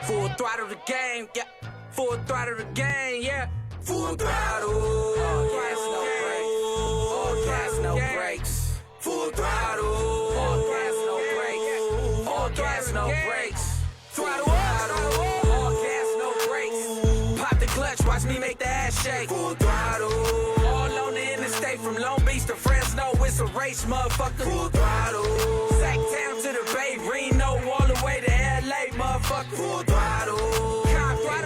Full throttle the game, yeah. Full throttle the game, yeah. Full throttle. All gas, no brakes. All gas, no brakes. Full throttle. All gas, no brakes. All gas, no brakes. Throttle up. All gas, no brakes. Pop the clutch, watch me make the ass shake. Full throttle. All on the interstate from Long Beach to Fresno. It's a race, motherfucker. Full throttle. Sacktown to the Bay, Reno, all the way to LA, motherfucker. Full throttle.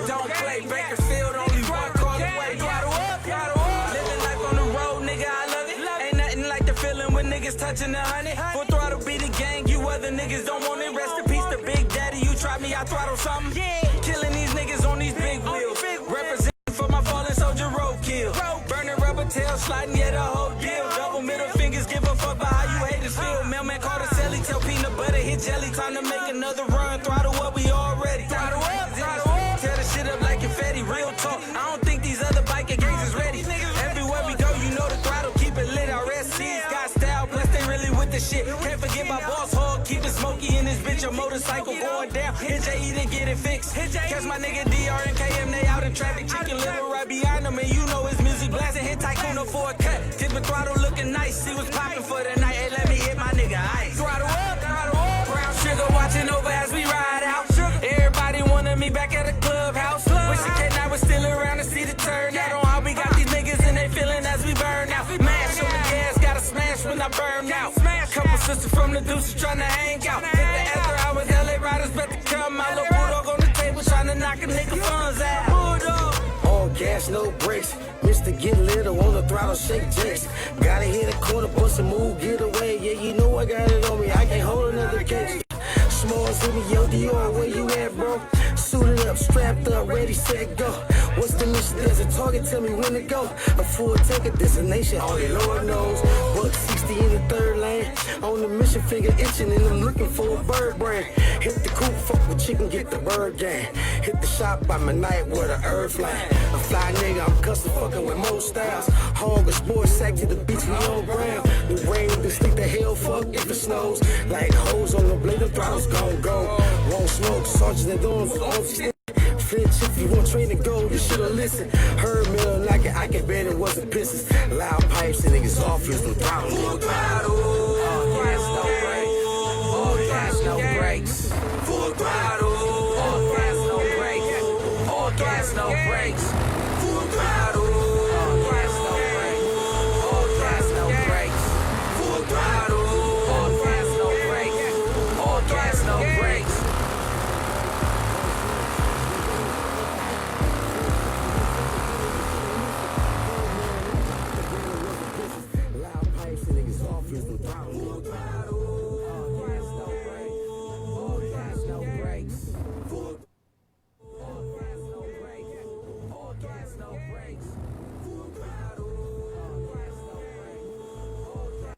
Don't play Bakersfield, only one call away. Throttle up, throttle up. Living life on the road, nigga, I love it. Ain't nothing like the feeling when niggas touching the 100. Full throttle be the gang, you other niggas don't want it. Rest in peace to Big Daddy, you try me, I throttle something. Yeah. Killing these niggas on these big wheels. Representing for my fallen soldier roadkill. Burning rubber tail, sliding, yeah, the whole deal. Double middle fingers, give a fuck about how you haters feel. Mailman call the celly, tell peanut butter, hit jelly. Time to make another run, throttle up, we all ready. Throttle up, throttle up. Tear the shit up like confetti, real talk. I don't think these other biker gangs is ready. Everywhere we go, you know the throttle, keep it lit. Our SC's got style, plus they really with the shit. Can't forget my boss hog, keep it smoky in this bitch. A motorcycle going down, hit JE to get it fixed. Catch my nigga DR and KM, they out in traffic. Chicken liver right behind them, and you know his music blasting. Hit Tycoon for a cut, tipping throttle looking nice. See what's popping for the night, hey, let me hit my nigga ice. Throttle up, throttle up. Brown sugar watching over as we ride out. Everybody wanted me back at the clubhouse. Wish the K9 was still around to see the turnout on how we got these niggas and they feeling as we burn out. Mash on the gas, gotta smash when I burn out. Couple sisters from the deuces trying to hang out. Hit the after hours, LA riders bet to come. My little bulldog on the table trying to knock a nigga funds out. Bulldog. All gas, no brakes. Mr. Get Little on the throttle, shake jakes. Gotta hit a corner, bust a move, get away. Yeah, you know I got it on me, I can't hold another case. Smalls with me, yo, Dior, where you at, bro? Suited up, strapped up, ready, set, go. What's the mission? There's a target, tell me when to go. A full ticket, destination, only Lord knows. Buck 60 in the third lane. On the mission, finger itching, and I'm looking for a bird brain. Hit the coop, fuck with chicken, get the bird game. Hit the shop by my night where the earth line. A fly nigga, I'm custom fucking with most styles. Hog a sports sack to the beach, we on ground. The rain, the sleep, the hell, fuck if it snows. Like hoes on the blade, the throttle's gon' go. Won't smoke, sergeants and doors on stick. Flinch if you want train to go, you should've listened. Heard middle like it, I can bet it wasn't pisses. Loud pipes and niggas off, use the throttle. Full throttle. All gas, no brakes. All gas, no brakes. Full throttle. All gas, no brakes. All gas, no brakes. Full throttle. All gas, no brakes. All gas, no brakes. Full throttle. All gas, no brakes. All gas, no brakes. Loud pipes and niggas off, use the throttle. Full throttle. All gas, no brakes. All gas, no brakes. Full. All gas, no brakes. All gas, no brakes. Full throttle. All gas, no brakes. All gas.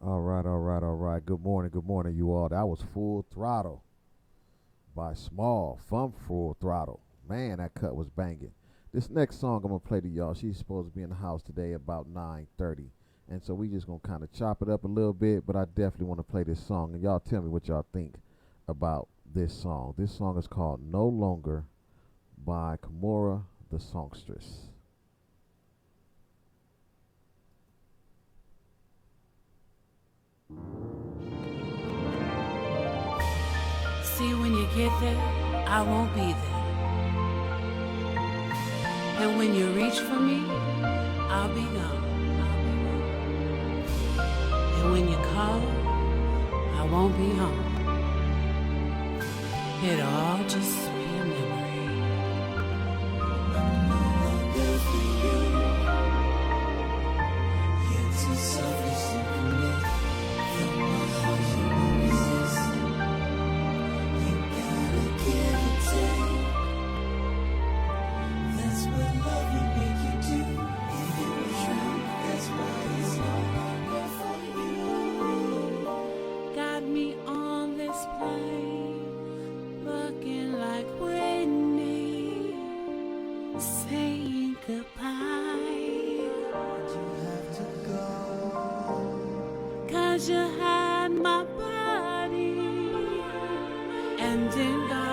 All right, all right, all right. Good morning, you all. That was Full Throttle by Small from Full Throttle. Man, that cut was banging. This next song I'm going to play to y'all, she's supposed to be in the house today about 9:30. And so we just going to kind of chop it up a little bit, but I definitely want to play this song. And y'all tell me what y'all think about this song. This song is called No Longer by Kemora the Songstress. See, when you get there, I won't be there. And when you reach for me, I'll be gone. And when you call, I won't be home. It'll all just be a memory. I'm no longer for you. You're too selfish to commit. From my heart you won't resist. You gotta give and take. That's what love will make you do. If it was true, that's why it's no longer for you. Got me on this plane, looking like Whitney, saying goodbye. But you have to go, 'cause you had my body, and then God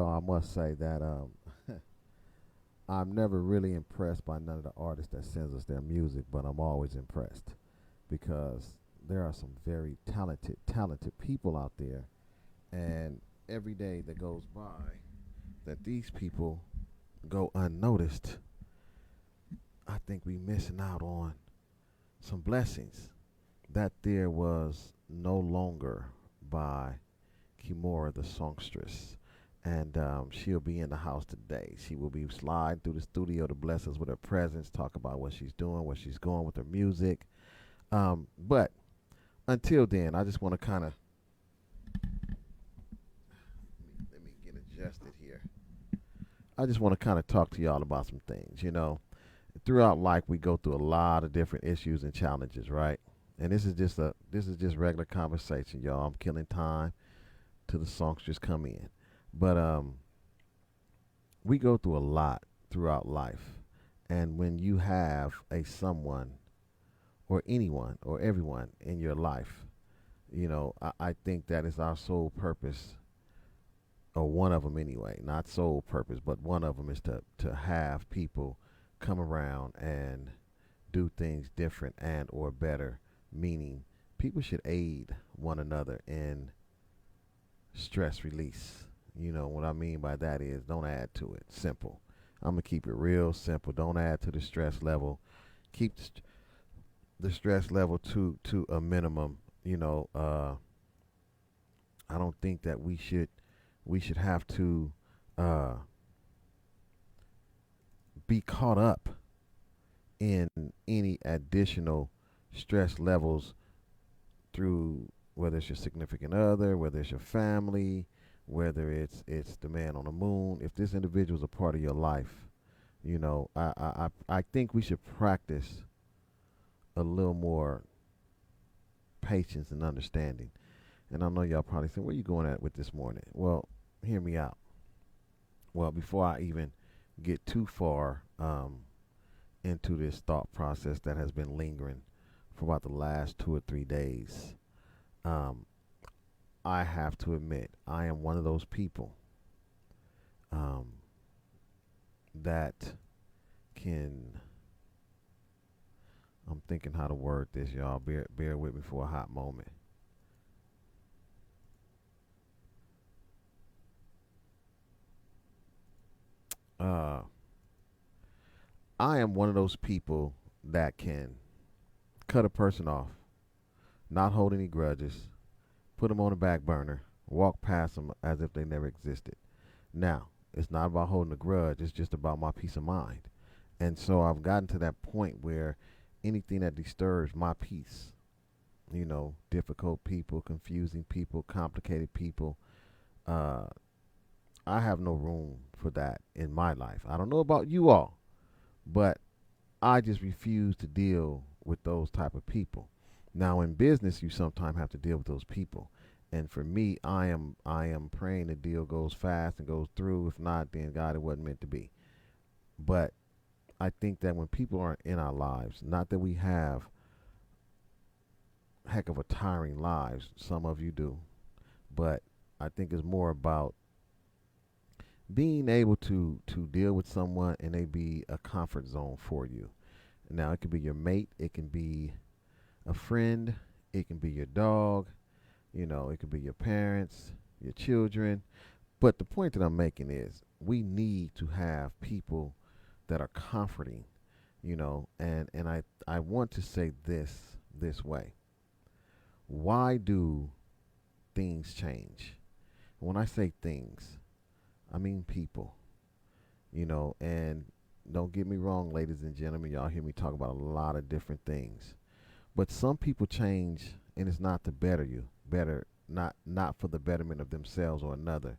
Well, I must say that I'm never really impressed by none of the artists that sends us their music, but I'm always impressed because there are some very talented people out there, and every day that goes by that these people go unnoticed, I think we missing out on some blessings. That there was no longer by Kemora the songstress. And she'll be in the house today. She will be sliding through the studio to bless us with her presence, talk about what she's doing, where she's going with her music. But until then, I just want to kind of let me get adjusted here. I just want to kind of talk to y'all about some things. You know, throughout life, we go through a lot of different issues and challenges, right? And this is just regular conversation, y'all. I'm killing time till the songsters come in. But we go through a lot throughout life. And when you have a someone or anyone or everyone in your life, you know, I think that is our sole purpose, or one of them anyway, not sole purpose, but one of them is to have people come around and do things different and or better, meaning people should aid one another in stress release. You know what I mean by that is don't add to it. Simple. I'm gonna keep it real simple. Don't add to the stress level. Keep the stress level to a minimum. You know, I don't think that we should have to be caught up in any additional stress levels through whether it's your significant other, whether it's your family, whether it's the man on the moon. If this individual is a part of your life, you know, I think we should practice a little more patience and understanding. And I know y'all probably saying, where you going at with this morning? Well, hear me out. Well, before I even get too far into this thought process that has been lingering for about the last 2 or 3 days, I have to admit I am one of those people that can. I'm thinking how to word this, y'all. Bear with me for a hot moment. I am one of those people that can cut a person off, not hold any grudges, put them on the back burner, walk past them as if they never existed. Now, it's not about holding a grudge, it's just about my peace of mind. And so I've gotten to that point where anything that disturbs my peace, you know, difficult people, confusing people, complicated people, I have no room for that in my life. I don't know about you all, but I just refuse to deal with those type of people. Now in business, you sometimes have to deal with those people. And for me, I am praying the deal goes fast and goes through. If not, then God, it wasn't meant to be. But I think that when people aren't in our lives, not that we have heck of a tiring lives, some of you do, but I think it's more about being able to deal with someone and they be a comfort zone for you. Now it could be your mate, it can be a friend, it can be your dog, you know, it could be your parents, your children. But the point that I'm making is we need to have people that are comforting, you know, and I want to say this way. Why do things change? When I say things, I mean people, you know, and don't get me wrong, ladies and gentlemen, y'all hear me talk about a lot of different things. But some people change and it's not to better you, not for the betterment of themselves or another.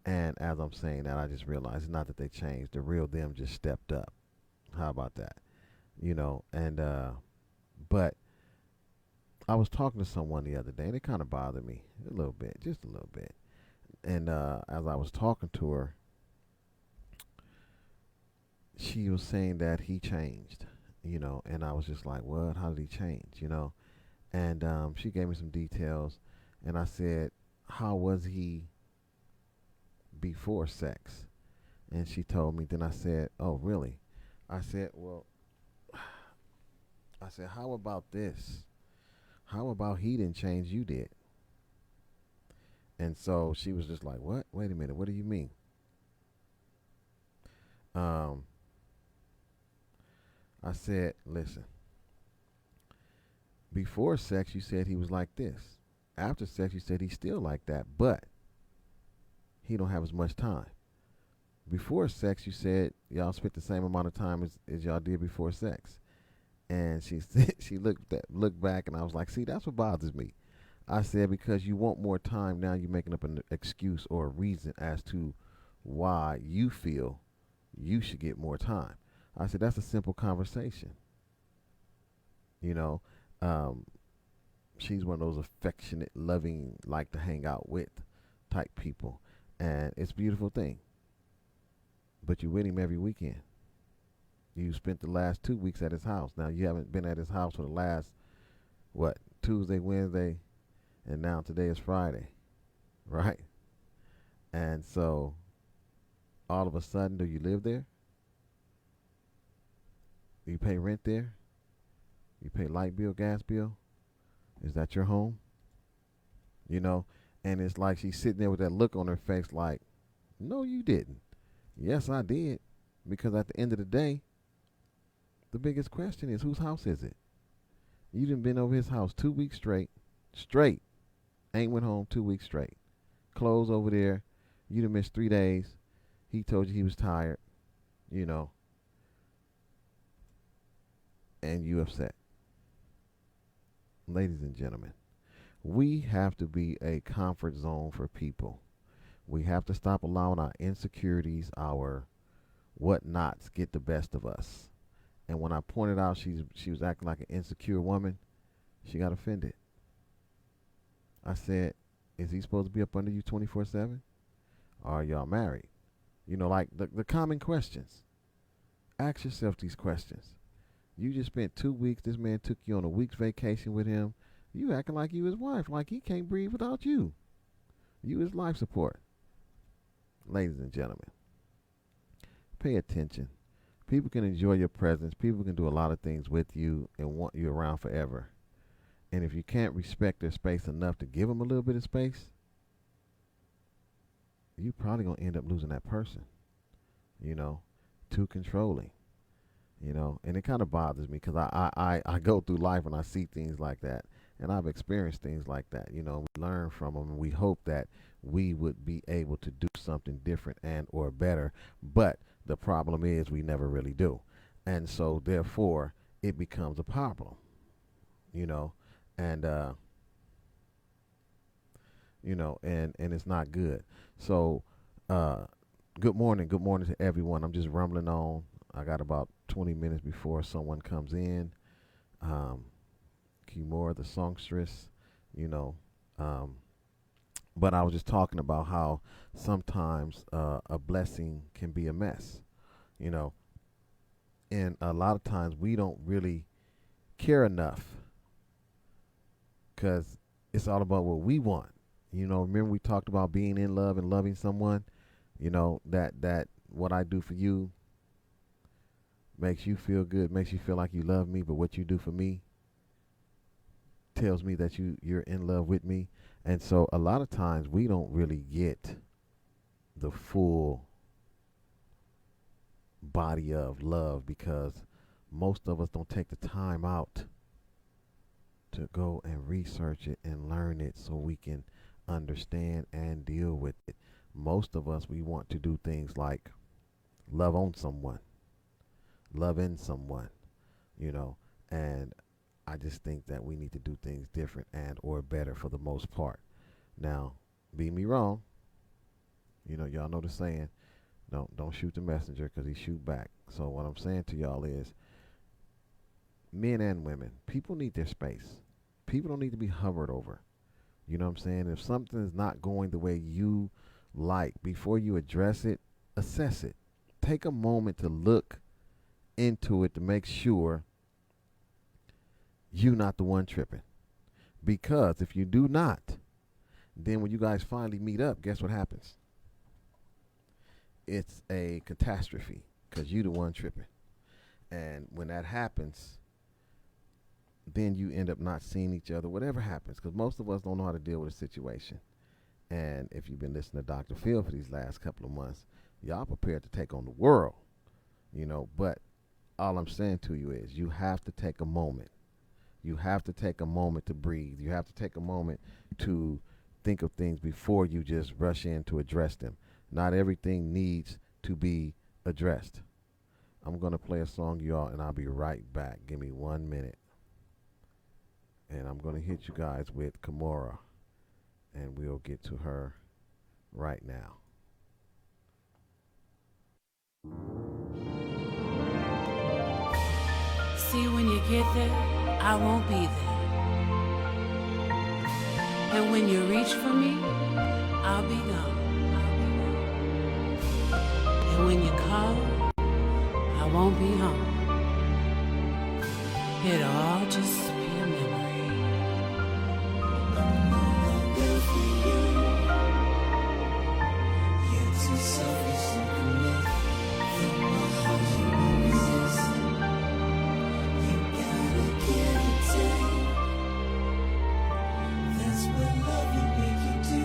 And as I'm saying that, I just realized it's not that they changed. The real them just stepped up. How about that? You know, and but I was talking to someone the other day and it kind of bothered me a little bit, just a little bit. And as I was talking to her, she was saying that he changed, you know, and I was just like, what? How did he change, you know? And she gave me some details, and I said, how was he before sex. And she told me, then I said, oh, really? I said, well, I said, how about this? How about he didn't change, you did? And so she was just like, what? Wait a minute, what do you mean? I said, listen, before sex, you said he was like this. After sex, you said he's still like that, but he don't have as much time. Before sex, you said y'all spent the same amount of time as y'all did before sex. And she said, she looked back, and I was like, see, that's what bothers me. I said, because you want more time, now you're making up an excuse or a reason as to why you feel you should get more time. I said, that's a simple conversation. You know, she's one of those affectionate, loving, like to hang out with type people. And it's a beautiful thing. But you're with him every weekend. You spent the last 2 weeks at his house. Now, you haven't been at his house for the last, Tuesday, Wednesday, and now today is Friday, right? And so, all of a sudden, do you live there? Do you pay rent there? You pay light bill, gas bill? Is that your home? You know? And it's like she's sitting there with that look on her face like, no, you didn't. Yes, I did. Because at the end of the day, the biggest question is, whose house is it? You done been over his house 2 weeks straight. Ain't went home 2 weeks straight. Clothes over there. You done missed 3 days. He told you he was tired. You know. And you upset. Ladies and gentlemen, we have to be a comfort zone for people. We have to stop allowing our insecurities, our whatnots get the best of us. And when I pointed out she was acting like an insecure woman, she got offended. I said, is he supposed to be up under you 24/7? Or are y'all married? You know, like the common questions. Ask yourself these questions. You just spent 2 weeks. This man took you on a week's vacation with him. You acting like you his wife, like he can't breathe without you. You his life support. Ladies and gentlemen, pay attention. People can enjoy your presence. People can do a lot of things with you and want you around forever. And if you can't respect their space enough to give them a little bit of space, you're probably going to end up losing that person. You know, too controlling. You know, and it kind of bothers me because I go through life and I see things like that. And I've experienced things like that. You know, we learn from them and we hope that we would be able to do something different and or better. But the problem is we never really do. And so, therefore, it becomes a problem. You know, and, and it's not good. So, good morning to everyone. I'm just rumbling on. I got about 20 minutes before someone comes in. Kemora, the songstress, you know. But I was just talking about how sometimes a blessing can be a mess, you know. And a lot of times we don't really care enough because it's all about what we want. You know, remember we talked about being in love and loving someone? You know, that what I do for you makes you feel good, makes you feel like you love me, but what you do for me tells me that you're in love with me. And so a lot of times we don't really get the full body of love because most of us don't take the time out to go and research it and learn it so we can understand and deal with it. Most of us, we want to do things like love on someone, love in someone, you know, and I just think that we need to do things different and or better for the most part. Now, be me wrong. You know, y'all know the saying, don't shoot the messenger because he shoot back. So what I'm saying to y'all is, men and women, people need their space. People don't need to be hovered over. You know what I'm saying? If something is not going the way you like, before you address it, assess it. Take a moment to look into it to make sure you're not the one tripping. Because if you do not, then when you guys finally meet up, guess what happens? it's a catastrophe because you the one tripping. And when that happens, then you end up not seeing each other, whatever happens, because most of us don't know how to deal with a situation. And if you've been listening to Dr. Phil for these last couple of months, y'all prepared to take on the world, but all I'm saying to you is you have to take a moment. You have to take a moment to breathe. You have to take a moment to think of things before you just rush in to address them. Not everything needs to be addressed. I'm going to play a song, y'all, and I'll be right back. Give me 1 minute. And I'm going to hit you guys with Kemora, and we'll get to her right now. See, when you get there, I won't be there. And when you reach for me, I'll be gone. And when you call, I won't be home. It'll all just be a memory. You're too selfish to commit. From my heart you won't resist. You gotta give and take. That's what love will make you do.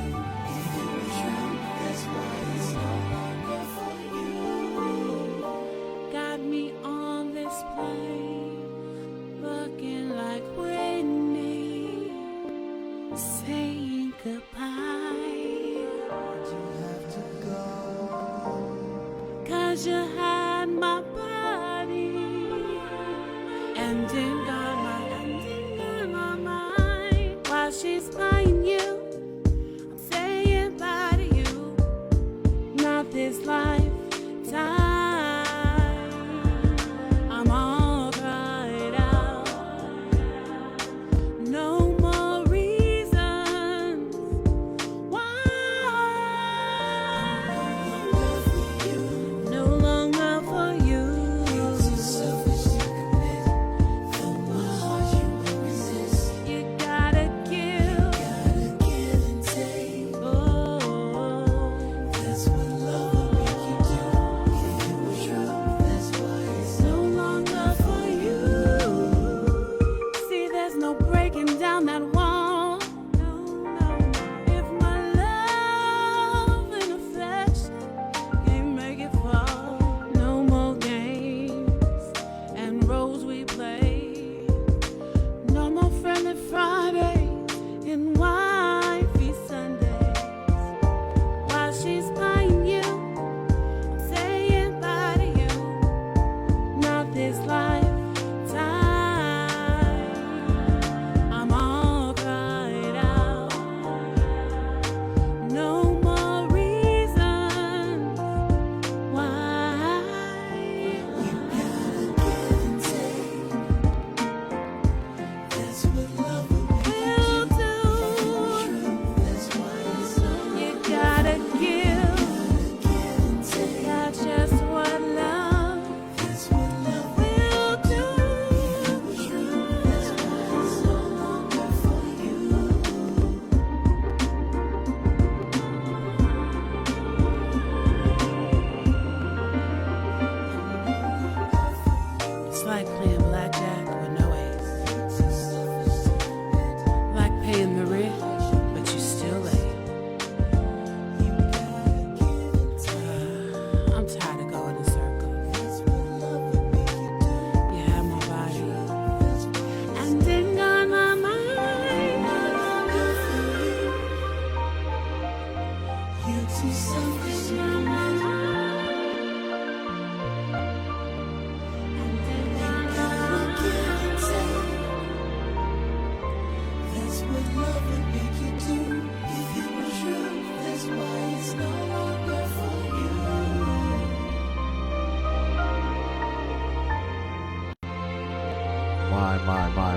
If you were true, that's why it's no longer for you. Got me on this plane, looking like Whitney, saying goodbye. You have to go. 'Cause you had my body and then got my mind. While she's buying you, I'm saying bye to you. Not this lifetime. I'm all cried out. No more reasons why. No longer for you. You're too selfish to commit. From my heart you won't resist. You gotta give. Gotta give and take. Oh, That's what love will make you do. If you were true, that's why it's no longer for you. See, there's no breaking down that wall. No, no. If my love and affection can't make it fall, no more games and roles we play. No more friendly Fridays and wifey Sundays. While she's buying you, I'm saying bye to you. Not this lifetime. I'm all cried out. No more reasons why. you gotta give and take. That's what love will make you Will do. do. True, that's why it's so. You gotta give. Give and take. That's just what love That's what love will will do. true. That's why it's no longer for you. It's like playing blackjack with no ace. Like paying the rent, but you still late. I'm tired of going in circles. You have my body, and then got my mind. You're too selfish to And then got my give mind. and take. That's what love will make you do. If you were true, that's why it's no longer for you.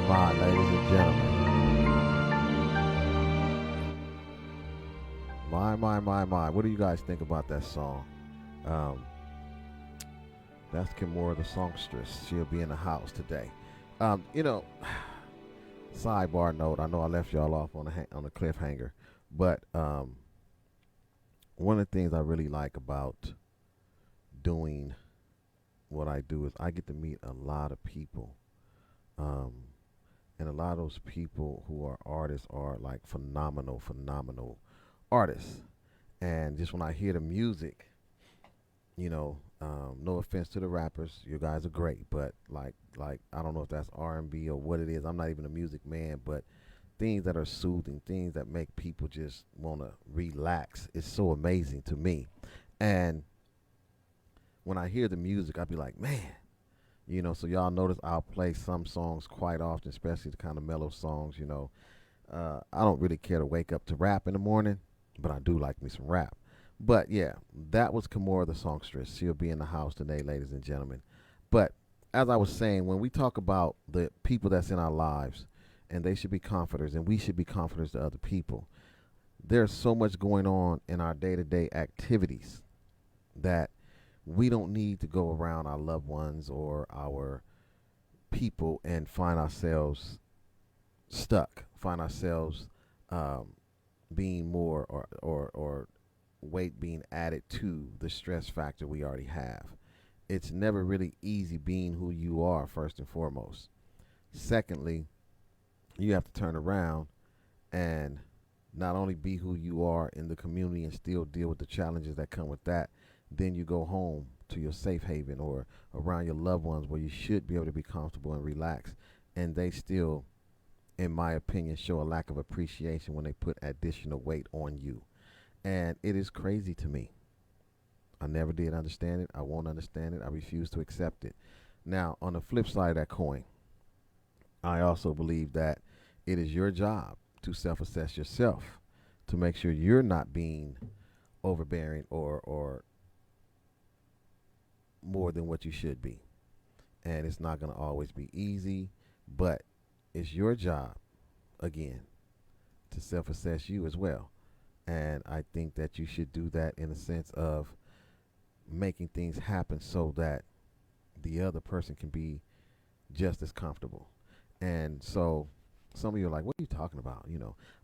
My, ladies and gentlemen. My. What do you guys think about that song? That's Kemora the songstress. She'll be in the house today. Sidebar note. I know I left y'all off on a cliffhanger, but one of the things I really like about doing what I do is I get to meet a lot of people. Um, and a lot of those people who are artists are like phenomenal, phenomenal artists. And just when I hear the music, no offense to the rappers, you guys are great, but like I don't know if that's R&B or what it is. I'm not even a music man, but things that are soothing, things that make people just want to relax, is so amazing to me. And when I hear the music, I'll be like, man, so y'all notice I'll play some songs quite often, especially the kind of mellow songs. I don't really care to wake up to rap in the morning, but I do like me some rap. But yeah, that was Kemora the songstress. She'll be in the house today, ladies and gentlemen. But as I was saying, when we talk about the people that's in our lives, and they should be comforters, and we should be comforters to other people, there's so much going on in our day-to-day activities that we don't need to go around our loved ones or our people and find ourselves stuck, find ourselves being more or weight being added to the stress factor we already have. It's never really easy being who you are, first and foremost. Secondly, you have to turn around and not only be who you are in the community and still deal with the challenges that come with that, then you go home to your safe haven or around your loved ones where you should be able to be comfortable and relax, and they still, in my opinion, show a lack of appreciation when they put additional weight on you. And it is crazy to me. I never did understand it. I won't understand it. I refuse to accept it. Now, on the flip side of that coin, I also believe that it is your job to self-assess yourself to make sure you're not being overbearing or more than what you should be. And it's not going to always be easy, but it's your job, again, to self-assess you as well. And I think that you should do that in a sense of making things happen so that the other person can be just as comfortable. And so some of you are like, what are you talking about?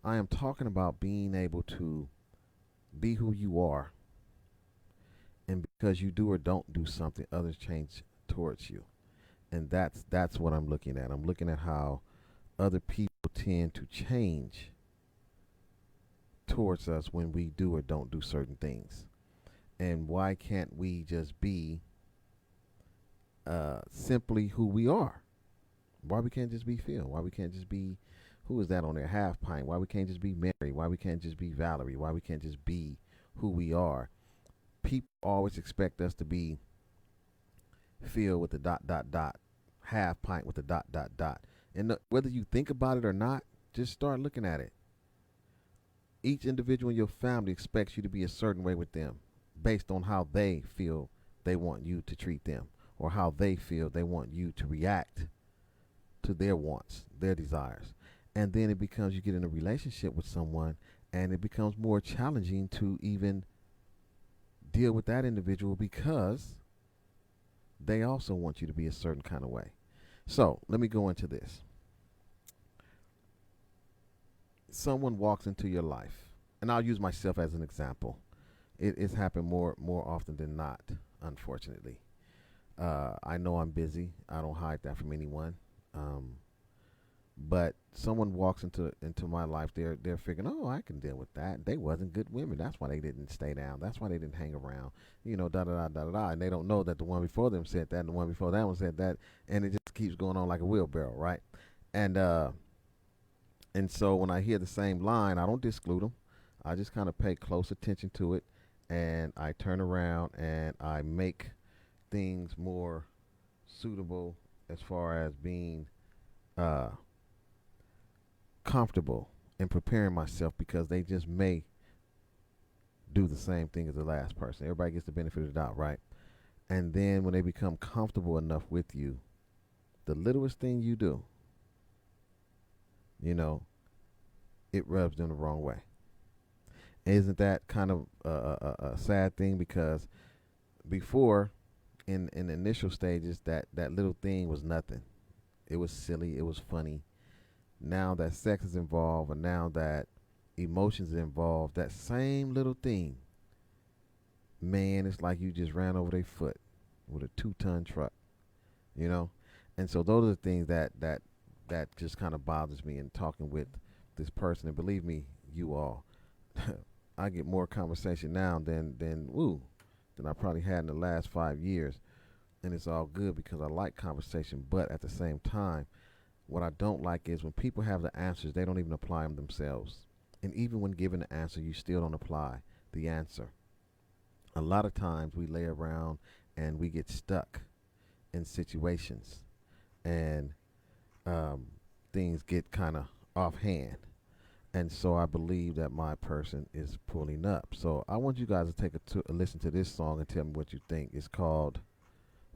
I am talking about being able to be who you are. And because you do or don't do something, others change towards you. And that's what I'm looking at. I'm looking at how other people tend to change towards us when we do or don't do certain things. And why can't we just be simply who we are? Why we can't just be Phil? Why we can't just be, who is that on there, Half Pint? Why we can't just be Mary? Why we can't just be Valerie? Why we can't just be who we are? People always expect us to be Phil with the dot dot dot, Half Pint with the dot dot dot. And whether you think about it or not, just start looking at it. Each individual in your family expects you to be a certain way with them based on how they feel they want you to treat them, or how they feel they want you to react to their wants, their desires. And then it becomes, you get in a relationship with someone and it becomes more challenging to even deal with that individual because they also want you to be a certain kind of way. So let me go into this. Someone walks into your life, and I'll use myself as an example. It's happened more often than not, unfortunately. I know I'm busy. I don't hide that from anyone. But someone walks into my life, they're figuring, oh, I can deal with that. They wasn't good women. That's why they didn't stay down. That's why they didn't hang around. Da da da da da da. And they don't know that the one before them said that, and the one before that one said that, and it just keeps going on like a wheelbarrow, right? And so when I hear the same line, I don't disclude them. I just kind of pay close attention to it, and I turn around and I make things more suitable as far as being comfortable and preparing myself, because they just may do the same thing as the last person. Everybody gets the benefit of the doubt, right? And then when they become comfortable enough with you, the littlest thing you do, it rubs them the wrong way. Isn't that kind of a sad thing? Because before, in the initial stages, that little thing was nothing. It was silly. It was funny. Now that sex is involved, and now that emotions are involved, that same little thing man, it's like you just ran over their foot with a 2-ton truck, you know. And so those are the things that just kind of bothers me in talking with this person. And believe me, you all, I get more conversation now than I probably had in the last 5 years, and it's all good because I like conversation. But at the same time, what I don't like is when people have the answers, they don't even apply them themselves. And even when given the answer, you still don't apply the answer. A lot of times we lay around and we get stuck in situations, and things get kind of offhand. And so I believe that my person is pulling up. So I want you guys to take a listen to this song and tell me what you think. It's called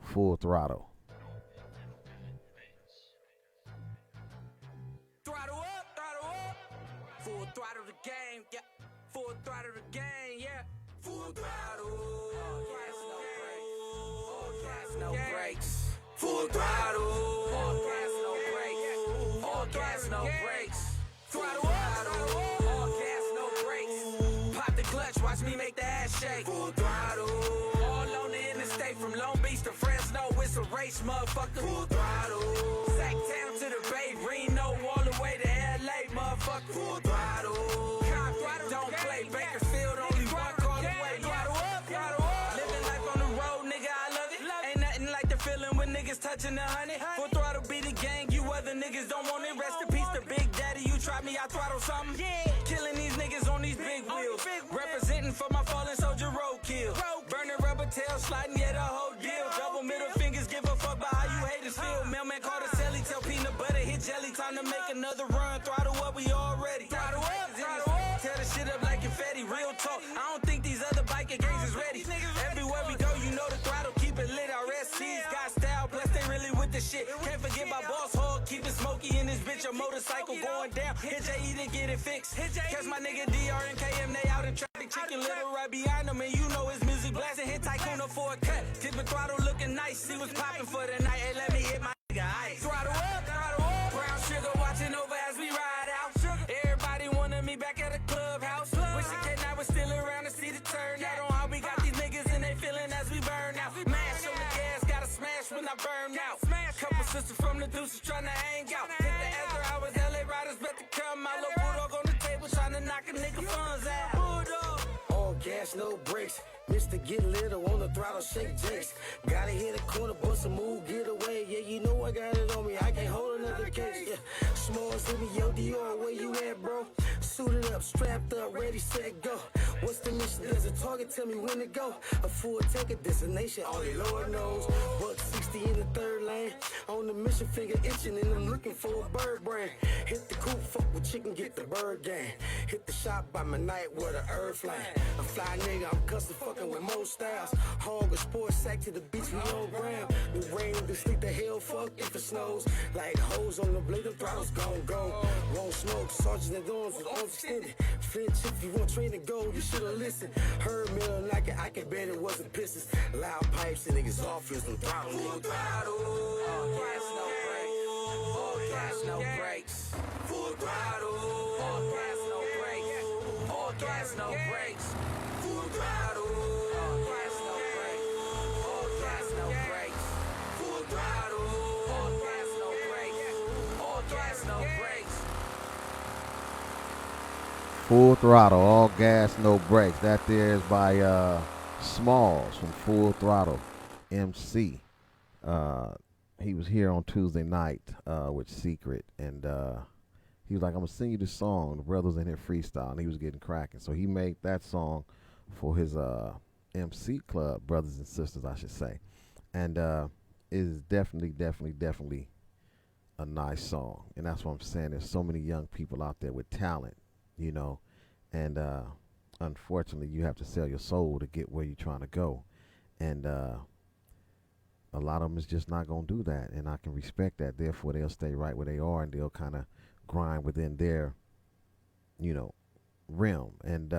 Full Throttle. Throttle up, full throttle the game, yeah. Full throttle the game, yeah. Full throttle. All gas, no brakes. Full throttle. All gas, no brakes. All gas, no brakes. Throttle up, all gas, no brakes. Pop the clutch, watch me make the ass shake. Full throttle. All on the interstate from Long Beach to Fresno, it's a race, motherfucker. Full throttle. Sacktown to the Bay, Reno, all the way to LA, motherfucker. Full throttle. Don't play Bakersfield, only one call away. Throttle up. Living life on the road, nigga, I love it. Ain't nothing like the feeling when niggas touching the honey. Full throttle be the gang, you other niggas don't want it. Rest in peace to Big Daddy, you try me, I throttle something. Yeah. Killing these niggas on these big wheels. Representing for my fallen soldier roadkill. Burning rubber tail, sliding, yeah, the whole deal. Double middle fingers, give a fuck about how you haters feel. Mailman called a celly, tell peanut butter, hit jelly. Time to make another run, throttle up, we all ready. Throttle up. Tear the shit up like confetti, real talk. I don't think these other biker gangs is ready. Everywhere we go, you know the throttle, keep it lit. Our SC's got style, plus they really with the shit. Can't forget my boss hog, keep it smoky in this bitch. A motorcycle going down, hit J.E. to get it fixed. Catch my nigga DR and KM, they out in traffic. Chicken little right behind them, and you know his music blasting. Hit Tycoon for a cut, tipping throttle looking nice. See what's popping for the night, hey, let me hit my nigga ice. Throttle up, brown sugar watching over as we ride out. Everybody wanted me back at the clubhouse. Wish the K now was still around to see the turnout on how we got these niggas and they feeling as we burn out. Mash on the gas, gotta smash when I burn out. Couple sisters from the deuces trying to hang out. Hit the after hours, LA riders bet to come out. Little bulldog on the table trying to knock a nigga funds out. Bulldog. All gas, no brakes. Mr. Get Little on the throttle, shake jakes. Gotta hit a corner, bust a move, get away. Yeah, you know I got it on me. I can't hold another case. Yeah. Smalls hit me, yo, Dior, where you at, bro? Suited up, strapped up, ready, set, go. What's the mission? There's a target, tell me when to go. A full take a destination, only Lord knows. Buck 60 in the third lane. On the mission, finger itching, and I'm looking for a bird brain. Hit the coop, fuck with chicken, get the bird game. Hit the shop by my night with a earth line. A fly nigga, I'm custom fucking with most styles. Hog a sports sack to the beach, we on ground. The rain, the sleep, the hell, fuck if it snows. Like hoes on the blade, the throttle's gon' go. Won't smoke, sergeant and arms with arms extended. Flinch if you want train to go, you should've listened. Heard me like it, I can bet it wasn't pistons. Loud pipes and niggas off is the throttle. Full throttle. All gas, no brakes. All gas, no brakes. Full throttle. All gas, no brakes. All gas, no brakes. Full throttle. All gas, no brakes. All gas, no brakes. Full throttle. All gas, no brakes. All gas, no brakes. Full Throttle, all gas, no brakes. That there is by Smalls from Full Throttle MC. He was here on Tuesday night with Secret, and he was like, I'm going to sing you this song. The brothers in here freestyle, and he was getting cracking. So he made that song for his MC club, brothers and sisters, I should say. And it is definitely a nice song. And that's what I'm saying. There's so many young people out there with talent, you know, and unfortunately you have to sell your soul to get where you're trying to go. And a lot of them is just not going to do that, and I can respect that. Therefore, they'll stay right where they are, and they'll kind of grind within their, you know, realm. And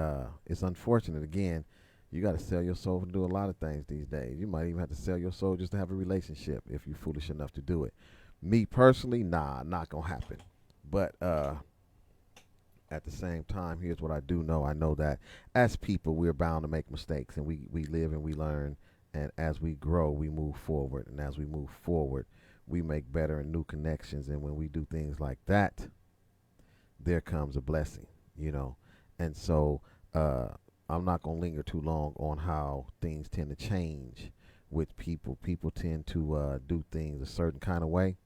it's unfortunate. Again, you got to sell your soul to do a lot of things these days. You might even have to sell your soul just to have a relationship if you're foolish enough to do it. Me personally, nah, not going to happen. But at the same time, here's what I do know. I know that as people, we're bound to make mistakes, and we live and we learn. And as we grow, we move forward. And as we move forward, we make better and new connections. And when we do things like that, there comes a blessing, you know. And so I'm not going to linger too long on how things tend to change with people. People tend to do things a certain kind of way.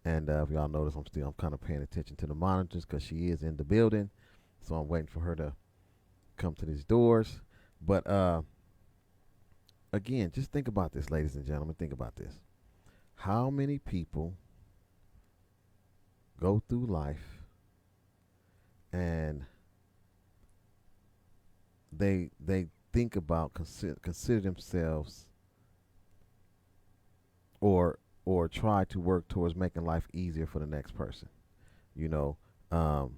And if y'all notice, I'm kind of paying attention to the monitors because she is in the building. So I'm waiting for her to come to these doors. But again, just think about this, ladies and gentlemen. Think about this. How many people go through life and they think about consider themselves or try to work towards making life easier for the next person? You know, how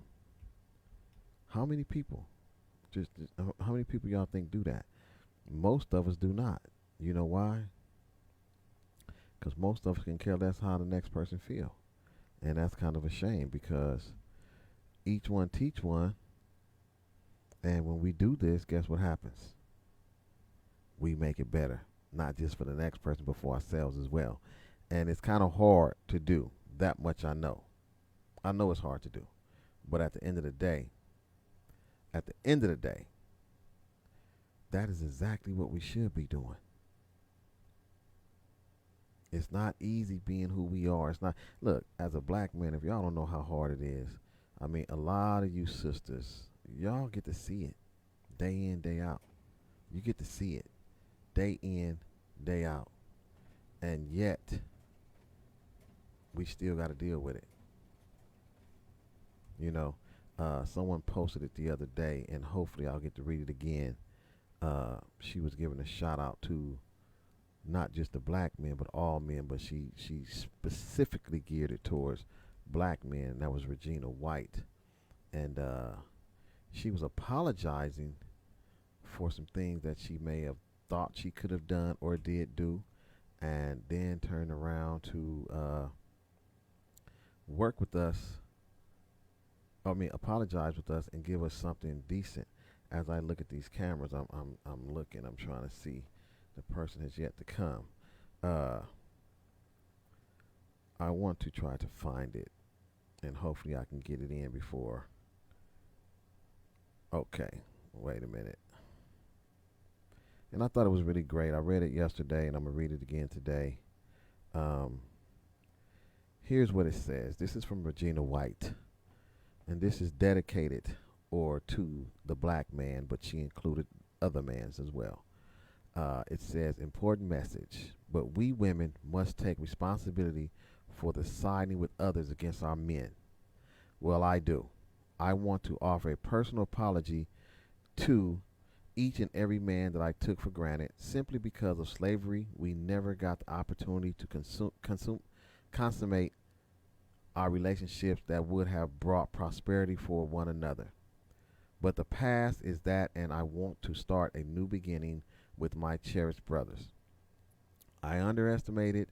many people? Just how many people y'all think do that? Most of us do not. You know why? Because most of us can care less how the next person feel, and that's kind of a shame because each one teach one. And when we do this, guess what happens? We make it better, not just for the next person, but for ourselves as well. And it's kind of hard to do. That much I know. I know it's hard to do. But at the end of the day, that is exactly what we should be doing. It's not easy being who we are. It's not. Look, as a black man, if y'all don't know how hard it is, I mean, a lot of you sisters, y'all get to see it day in, day out. You get to see it day in, day out. And yet, we still got to deal with it. You know, someone posted it the other day, and hopefully I'll get to read it again. She was giving a shout out to not just the black men, but all men, but she specifically geared it towards black men. And that was Regina White. And she was apologizing for some things that she may have thought she could have done or did do, and then turned around to work with us. Apologize with us and give us something decent. As I look at these cameras, I'm looking. I'm trying to see. The person has yet to come. I want to try to find it, and hopefully I can get it in before. Okay, wait a minute. And I thought it was really great. I read it yesterday, and I'm gonna read it again today. Here's what it says. This is from Regina White, and this is dedicated or to the black man, but she included other mans as well. It says, important message, but we women must take responsibility for the siding with others against our men. Well, I do. I want to offer a personal apology to each and every man that I took for granted. Simply because of slavery, we never got the opportunity to consummate our relationships that would have brought prosperity for one another. But the past is that, and I want to start a new beginning with my cherished brothers. I underestimated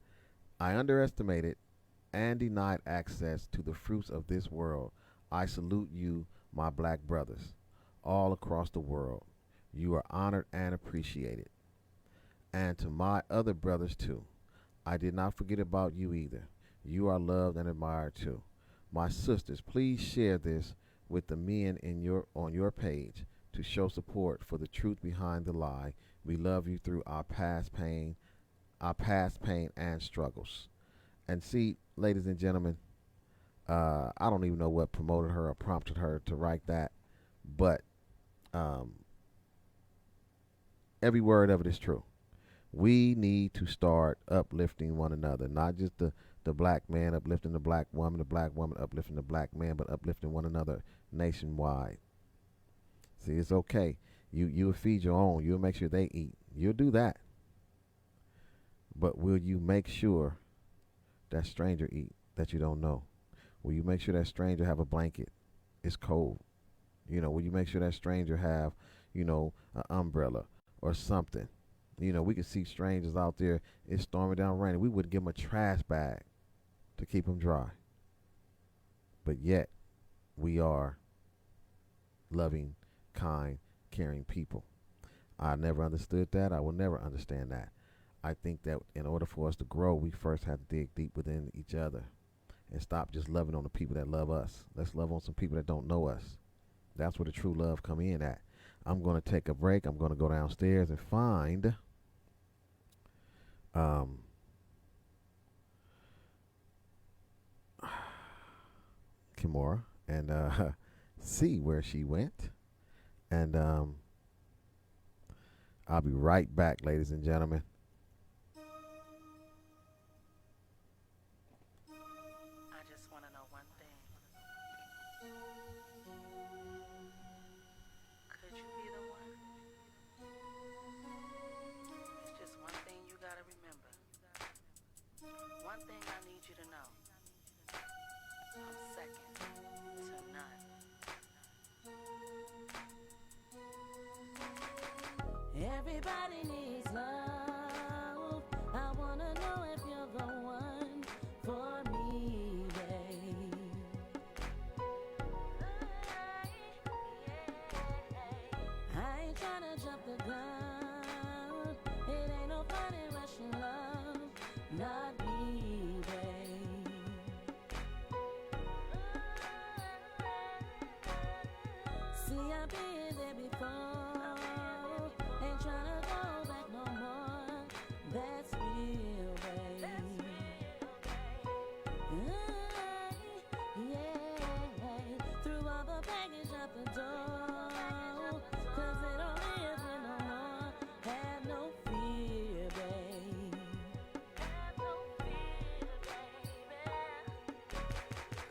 and denied access to the fruits of this world. I salute you, my black brothers, all across the world. You are honored and appreciated. And to my other brothers too. I did not forget about you either. You are loved and admired too. My sisters, please share this with the men on your page to show support for the truth behind the lie. We love you through our past pain and struggles. And see, ladies and gentlemen, I don't even know what promoted her or prompted her to write that, but every word of it is true. We need to start uplifting one another, not just the black man uplifting the black woman uplifting the black man, but uplifting one another nationwide. See, it's okay. You'll feed your own. You'll make sure they eat. You'll do that. But will you make sure that stranger eat that you don't know? Will you make sure that stranger have a blanket? It's cold. Will you make sure that stranger have, an umbrella or something? We could see strangers out there. It's storming down raining. We would give them a trash bag to keep them dry. But yet, we are loving, kind, caring people. I never understood that. I will never understand that. I think that in order for us to grow, we first have to dig deep within each other and stop just loving on the people that love us. Let's love on some people that don't know us. That's where the true love come in at. I'm going to take a break. I'm going to go downstairs and find Kemora and see where she went. And I'll be right back, ladies and gentlemen. I just want to know one thing. Could you be the one? It's just one thing you gotta remember. One thing I need you to know. I'm second to none. Everybody needs love. I wanna know if you're the one for me, babe. I ain't tryna jump the gun. It ain't no funny rushing love, not me, babe. See, I've been there before. Ain't tryna go back no more. That's real, babe. Yeah. Threw all the baggage out the door. 'Cause it don't live here no more. Have no fear, babe.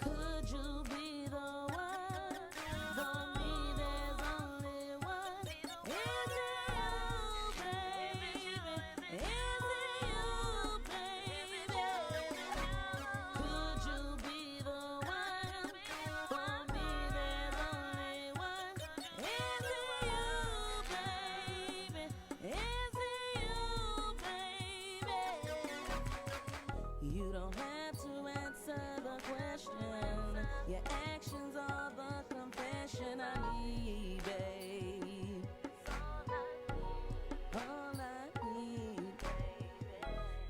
Could you be the one? For me, there's only one. Is it you, baby? Is it you, baby? Could you be the one? For me, there's only one. Is it you, baby? Is it you, baby? You don't have to answer the question. Your actions are the confession I need, babe. All I need,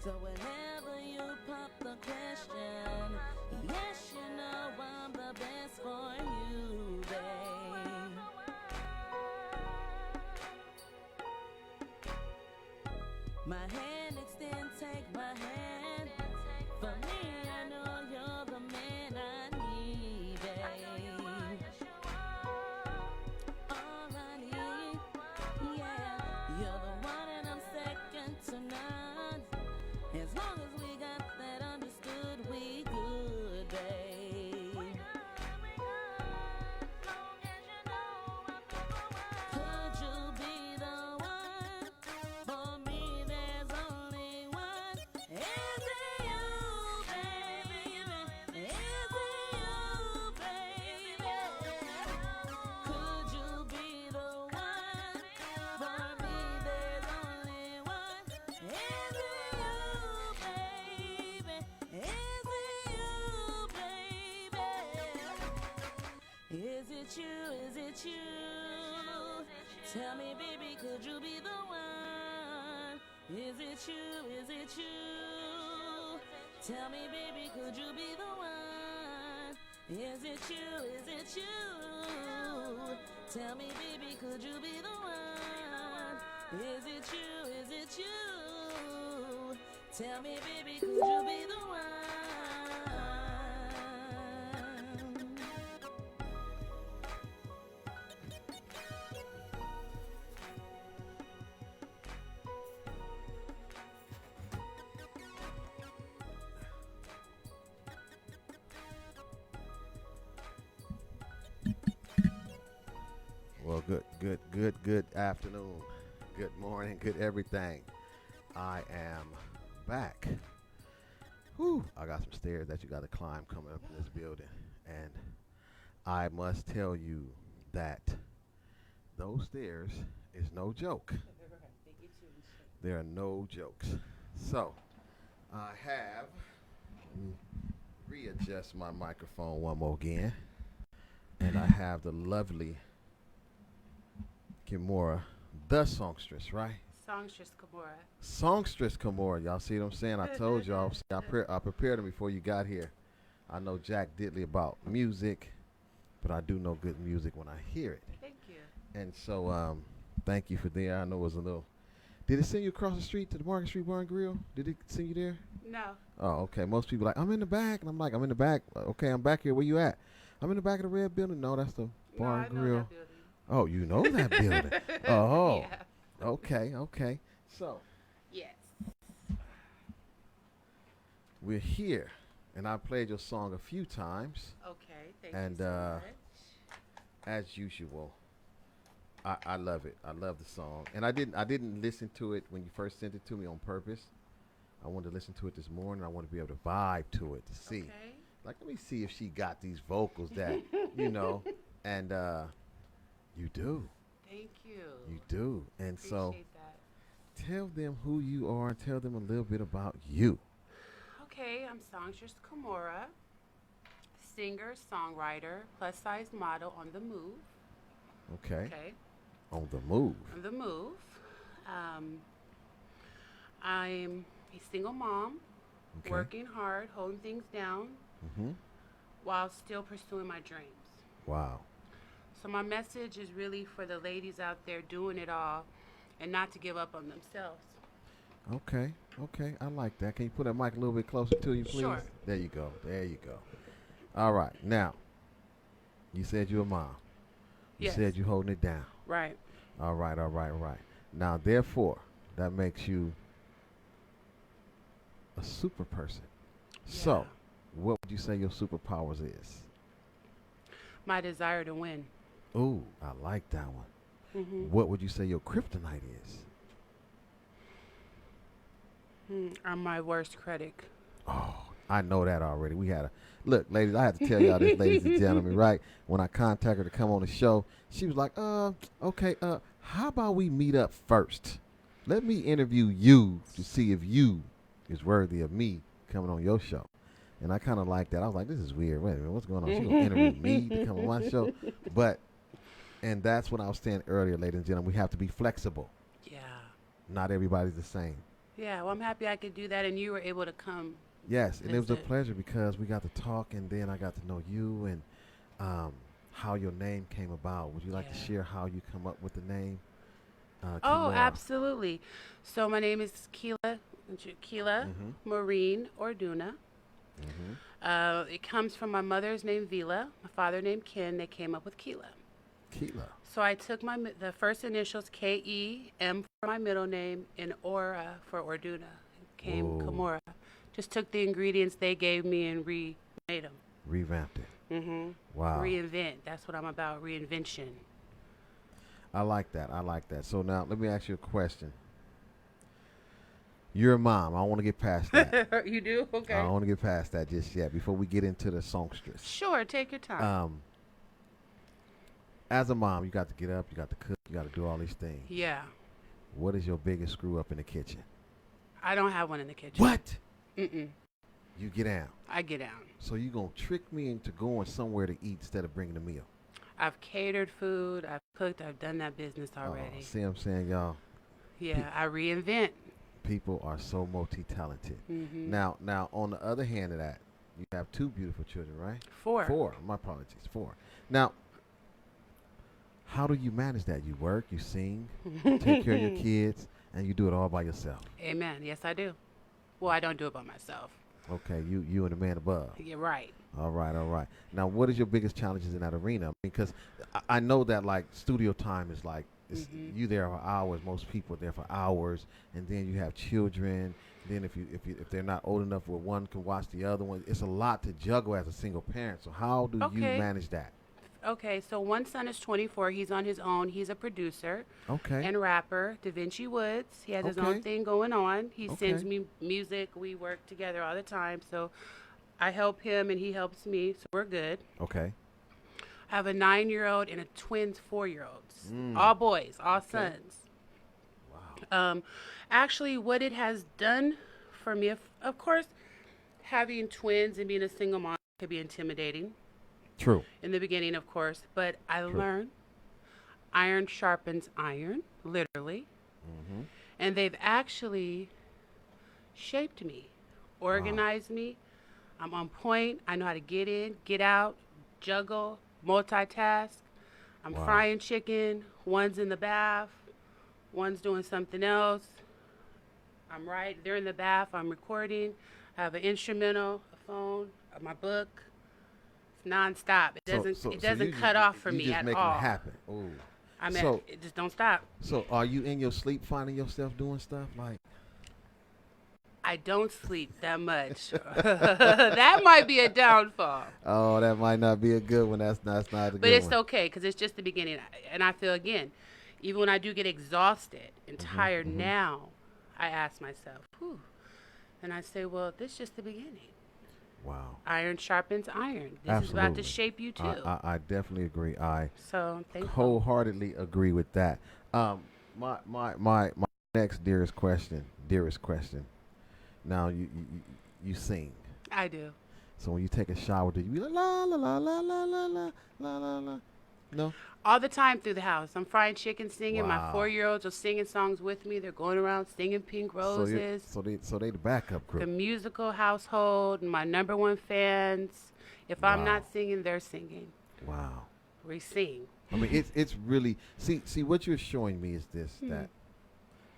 so whenever you pop the question, yes, you know I'm the best for you, babe. My hand extend, take my hand. For me, I know you're the man I need, babe. All I need, yeah. You're the one and I'm second to none. As long as we got that understood, we good, babe. Could you be the one? For me, there's only one. Is it you, baby? Is it you, baby? Could you be the one? For me, there's only one. Is it you, baby? Is it you, baby? Is it you? Is it you? Tell me, baby, could you be the one? Is it you? Is it you? Tell me, baby, could you be the one? Is it you? Is it you? Tell me, baby, could you be the one? Is it you? Is it you? Tell me, baby, could you be the one? Well, good afternoon, good morning, good everything. I am back. Whew, I got some stairs that you got to climb coming up in this building. And I must tell you that those stairs is no joke. There are no jokes. So, I have, let me readjust my microphone one more again. And I have the lovely Kemora, the songstress, right? Songstress Kemora. Songstress Kemora. Y'all see what I'm saying? I told y'all. See, I prepared him before you got here. I know Jack Diddley about music, but I do know good music when I hear it. Thank you. And so, thank you for there. I know it was a little. Did it send you across the street to the Market Street Bar and Grill? Did it send you there? No. Oh, okay. Most people like, I'm in the back. And I'm like, I'm in the back. Okay, I'm back here. Where you at? I'm in the back of the red building. No, that's the bar and grill. That building. Oh, you know that building. Oh, Yeah. okay. So, Yes. we're here. And I played your song a few times. Okay. Thank And, you so much. As usual, I love it. I love the song. And I didn't listen to it when you first sent it to me on purpose. I wanted to listen to it this morning. I want to be able to vibe to it to see. Okay. Like, let me see if she got these vocals that, and you do. Thank you. You do. And so Appreciate that. tell them who you are and tell them a little bit about you. Okay, I'm songstress Kemora, singer, songwriter, plus size model on the move. Okay. Okay. On the move. On the move. I'm a single mom, Okay. working hard, holding things down Mm-hmm. while still pursuing my dreams. Wow. So my message is really for the ladies out there doing it all and not to give up on themselves. Okay. I like that. Can you put that mic a little bit closer to you, please? Sure. There you go. All right. Now, you said you're a mom. You Yes. said you're holding it down. Right. All right. Now, therefore, that makes you a super person. So, Yeah. what would you say your superpowers is? My desire to win. Ooh, I like that one. Mm-hmm. What would you say your kryptonite is? I'm my worst critic. Oh, I know that already. We had a look, ladies. I had to tell y'all this, ladies and gentlemen, right? When I contacted her to come on the show, she was like, okay, how about we meet up first? Let me interview you to see if you is worthy of me coming on your show. And I kind of like that. I was like, this is weird. Wait a minute, what's going on? She gonna interview me to come on my show? And that's what I was saying earlier, ladies and gentlemen. We have to be flexible. Yeah. Not everybody's the same. Yeah, well, I'm happy I could do that, and you were able to come. Yes, and it was a Visit. pleasure because we got to talk, and then I got to know you and how your name came about. Would you like to Yeah. share how you come up with the name? Oh, Kemora? absolutely. So my name is Keela Mhm. Marine Orduna. Mhm. It comes from my mother's name Vila, my father named Ken. They came up with Keela. Keela. So I took the first initials K-E-M for my middle name and Aura for Orduna. It came Whoa. Kemora. Just took the ingredients they gave me and remade them. Revamped it. Mm-hmm. Wow. Reinvent. That's what I'm about. Reinvention. I like that. So now let me ask you a question. You're a mom. I don't want to get past that. You do? Okay. I don't want to get past that just yet before we get into the songstress. Sure. Take your time. As a mom, you got to get up, you got to cook, you got to do all these things. Yeah. What is your biggest screw up in the kitchen? I don't have one in the kitchen. What? Mm-mm. You get down. I get down. So you gonna trick me into going somewhere to eat instead of bringing a meal? I've catered food. I've cooked. I've done that business already. See what I'm saying, y'all? Yeah. I reinvent. People are so multi-talented. Mm-hmm. Now, on the other hand of that, you have two beautiful children, right? Four. My apologies. 4. Now, how do you manage that? You work, you sing, take care of your kids, and you do it all by yourself. Amen. Yes, I do. Well, I don't do it by myself. Okay, you and the man above. You're right. All right. Now, what is your biggest challenges in that arena? Because I know that like studio time is like you there for hours. Most people are there for hours, and then you have children. Then if they're not old enough where one can watch the other one, it's a lot to juggle as a single parent. So how do you Okay. manage that? Okay, so one son is 24. He's on his own. He's a producer Okay. and rapper, Da Vinci Woods. He has his Okay. own thing going on. He sends Okay. me music. We work together all the time. So I help him and he helps me. So we're good. Okay. I have a 9-year-old and a twins 4-year-olds. Mm. All boys, all sons. Wow. Actually, what it has done for me, of course, having twins and being a single mom could be intimidating True. in the beginning, of course, but I learned. iron sharpens iron, literally. And they've actually shaped me, organized me. I'm on point. I know how to get in, get out, juggle, multitask. I'm frying chicken. One's in the bath. One's doing something else. I'm right. They're in the bath. I'm recording. I have an instrumental, a phone, my book. It's nonstop. It doesn't cut off for me at all. You just make it happen. Ooh. I mean, it just don't stop. So are you in your sleep finding yourself doing stuff like? I don't sleep that much. That might be a downfall. Oh, that might not be a good one. That's not a good one. But it's okay because it's just the beginning. And I feel, again, even when I do get exhausted and tired now, I ask myself, whew. And I say, well, this is just the beginning. Wow. Iron sharpens iron. This Absolutely. is about to shape you, too. I definitely agree. I thankful. wholeheartedly agree with that. My next dearest question. Now, you sing. I do. So when you take a shower, do you be like, la, la, la, la, la, la, la, la, la, la? No? All the time through the house. I'm frying chicken, singing. Wow. My 4-year-olds are singing songs with me. They're going around singing Pink Roses. So they the backup crew. The musical household, my number one fans. If I'm not singing, they're singing. Wow. We sing. I mean, it's really see what you're showing me is this that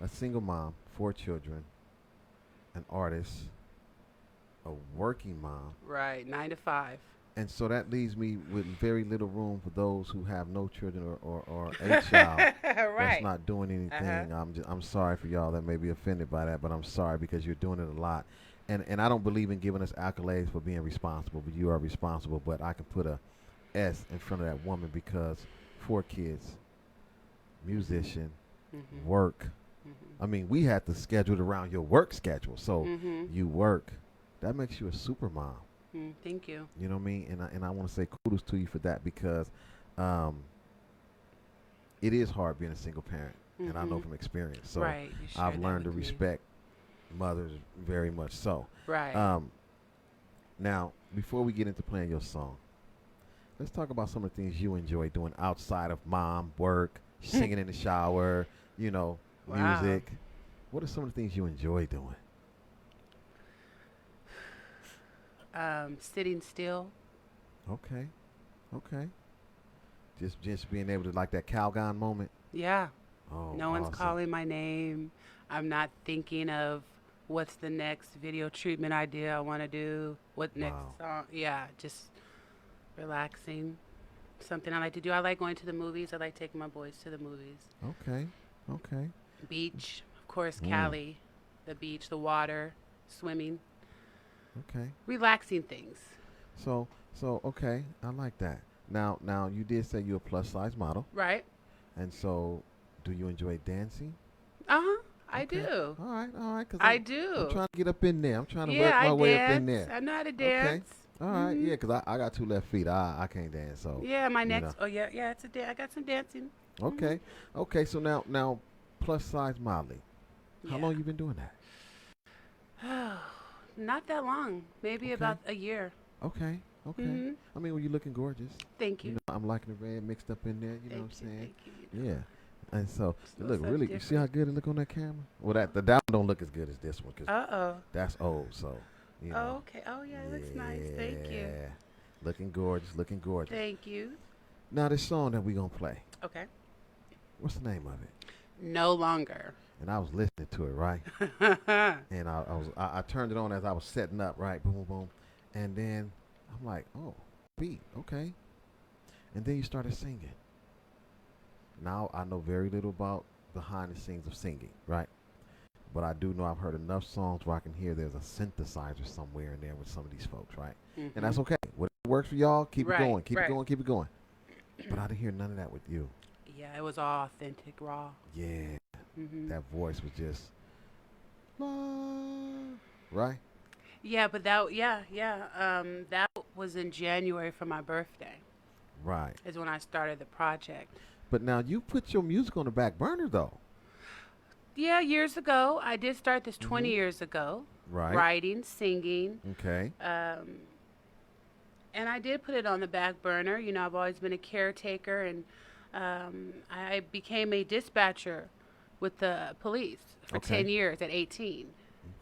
a single mom, 4 children, an artist, a working mom. Right, 9 to 5. And so that leaves me with very little room for those who have no children or a child that's not doing anything. I'm sorry for y'all that may be offended by that, but I'm sorry because you're doing it a lot. And I don't believe in giving us accolades for being responsible, but you are responsible. But I can put a S in front of that woman because 4 kids, musician, work. I mean, we had to schedule it around your work schedule. So you work. That makes you a super mom. Thank you. You know what I mean? And I want to say kudos to you for that because it is hard being a single parent. And I know from experience. So I've learned to respect mothers very much so. Right. Now, before we get into playing your song, let's talk about some of the things you enjoy doing outside of mom, work, singing in the shower, music. What are some of the things you enjoy doing? Sitting still. Okay. Just being able to like that Calgon moment. Yeah. Oh, no one's awesome. calling my name. I'm not thinking of what's the next video treatment idea I want to do. What next song? Yeah, just relaxing. Something I like to do. I like going to the movies. I like taking my boys to the movies. Okay. Beach, of course, Cali. The beach, the water, swimming. Okay. Relaxing things. So okay, I like that. Now you did say you're a plus size model. Right. And so, do you enjoy dancing? I do. All right. I do. I'm trying to get up in there. I'm trying to work my way up in there. I know how to dance. Okay. All right. Yeah, because I got 2 left feet. I can't dance. So. Yeah, my next. Oh yeah. It's a dance. I got some dancing. Okay. Okay. So now, plus size modeling. How long you been doing that? Not that long. Maybe about a year. Okay. I mean, well, you're looking gorgeous. Thank you. I'm liking the red mixed up in there. You know what I'm saying? Thank you. Yeah. And so, look, so really, different. you see how good it look on that camera? Well, that one don't look as good as this one because that's old. So, Oh, okay. Oh, yeah, it looks nice. Thank you. Looking gorgeous. Thank you. Now, this song that we gonna play. Okay. What's the name of it? No Longer. And I was listening to it, right? And I turned it on as I was setting up, right? Boom, boom, boom. And then I'm like, oh, beat, okay. And then you started singing. Now I know very little about behind the scenes of singing, right? But I do know I've heard enough songs where I can hear there's a synthesizer somewhere in there with some of these folks, right? And that's okay. Whatever works for y'all, keep it going. Keep it going. But I didn't hear none of that with you. Yeah, it was all authentic, raw. Yeah. That voice was just, right? Yeah, but that was in January for my birthday. Right. Is when I started the project. But now you put your music on the back burner, though. Yeah, years ago. I did start this 20 years ago. Right. Writing, singing. Okay. And I did put it on the back burner. I've always been a caretaker, and I became a dispatcher with the police for Okay. 10 years at 18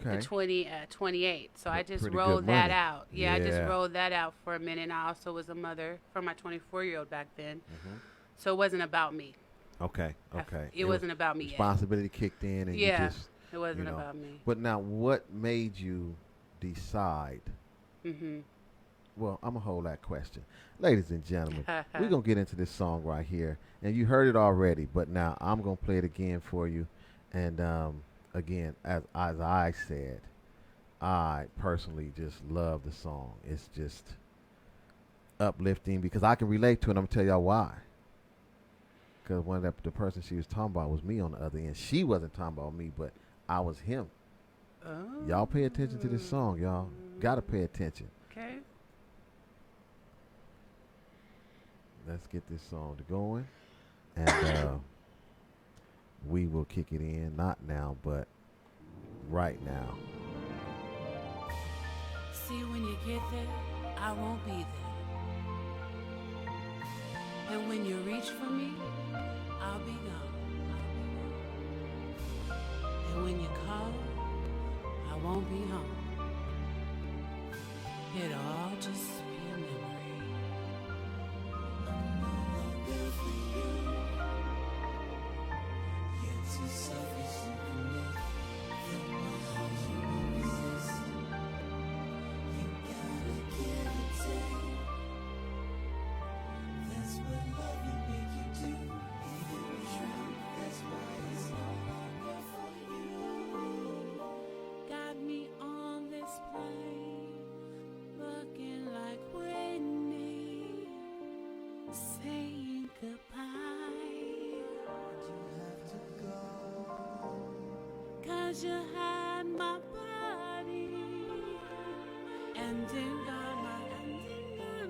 Okay. to 28. So I just Pretty rolled good that money. out. Yeah, I just Yeah. rolled that out for a minute. And I also was a mother for my 24-year-old back then. Mm-hmm. So it wasn't about me. Okay. Okay. It wasn't about me yet. Responsibility kicked in, and Yeah, you just. it wasn't you know. about me. But now, what made you decide? Mm-hmm. Well, I'm gonna hold that question, ladies and gentlemen. We're gonna get into this song right here, and you heard it already, but now I'm gonna play it again for you. And again, as I said, I personally just love the song. It's just uplifting because I can relate to it. And I'm gonna tell y'all why. Because the person she was talking about was me on the other end. She wasn't talking about me, but I was him. Oh. Y'all pay attention to this song, y'all. Gotta pay attention. Okay. Let's get this song going, and we will kick it in. Not now, but right now. See, when you get there, I won't be there. And when you reach for me, I'll be gone. And when you call, I won't be home. It'll all just be a memory. I'm no longer for you. You're too selfish to commit. Feel my heart, you won't resist. You gotta give and take. That's what love will make you do. If it was true, that's why it's no longer for you. Got me on this plane, looking like Whitney, saying goodbye. You have to go, 'cause you had my body, and then got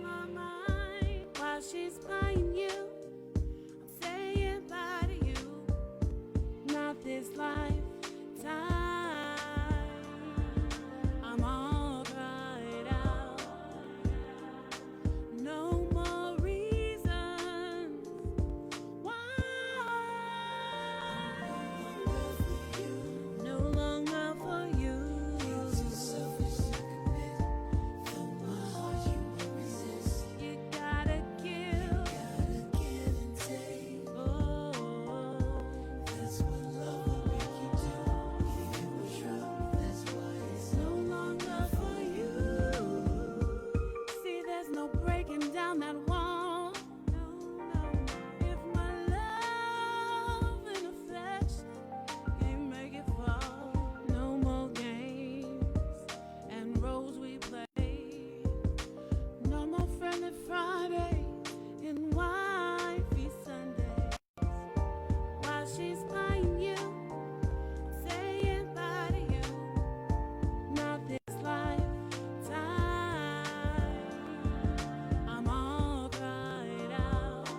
my mind. While she's buying you, I'm saying bye to you. Not this lifetime. I'm all cried out. No more reasons why. No longer for you. You're too selfish to commit. From my heart you won't resist. You gotta give and take. Oh, that's what love will make you do. If it was true, that's why it's no longer for you. See, there's no breaking down that wall. No, no. If my love and affection can't make it fall, no more games and roles we play. No more friendly Fridays and wifey Sundays. While she's buying you, saying bye to you. Not this lifetime. I'm all cried out.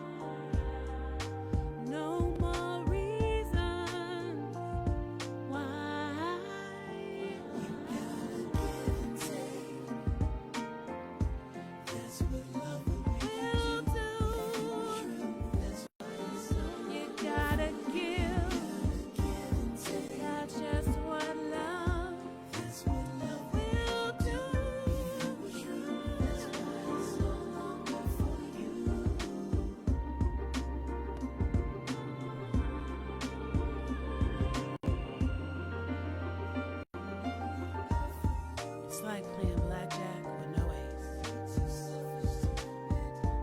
No more reasons why. You gotta give and take. That's what love will do. You gotta give and take. That's just what love. That's what love will do. That's why it's no longer for you. It's like playing blackjack with no ace.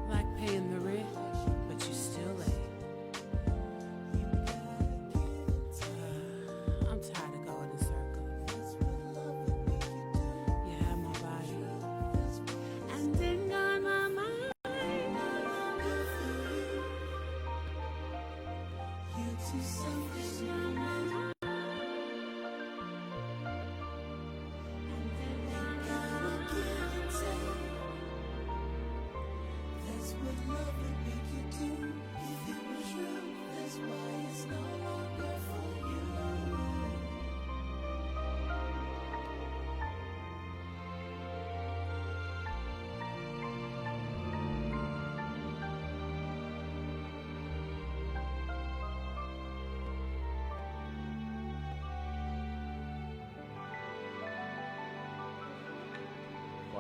Like paying the rent, but you still late. I'm tired of going in circles. You have my body, and then got my mind. You're too selfish, my mind. That's what love will make you do. If it was true, that's why it's no longer for you.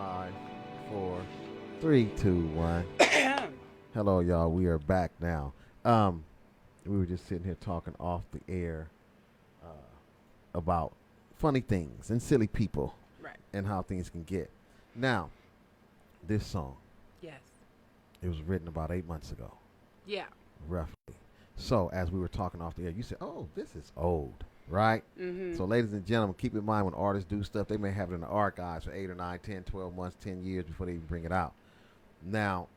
5, 4, 3, 2, 1. Hello, y'all. We are back now. We were just sitting here talking off the air about funny things and silly people, Right. and how things can get. Now, this song, Yes. it was written about 8 months ago, Yeah. roughly. So, as we were talking off the air, you said, "Oh, this is old." Right? Mm-hmm. So, ladies and gentlemen, keep in mind when artists do stuff, they may have it in the archives for 8 or 9, 10, 12 months, 10 years before they even bring it out. Now,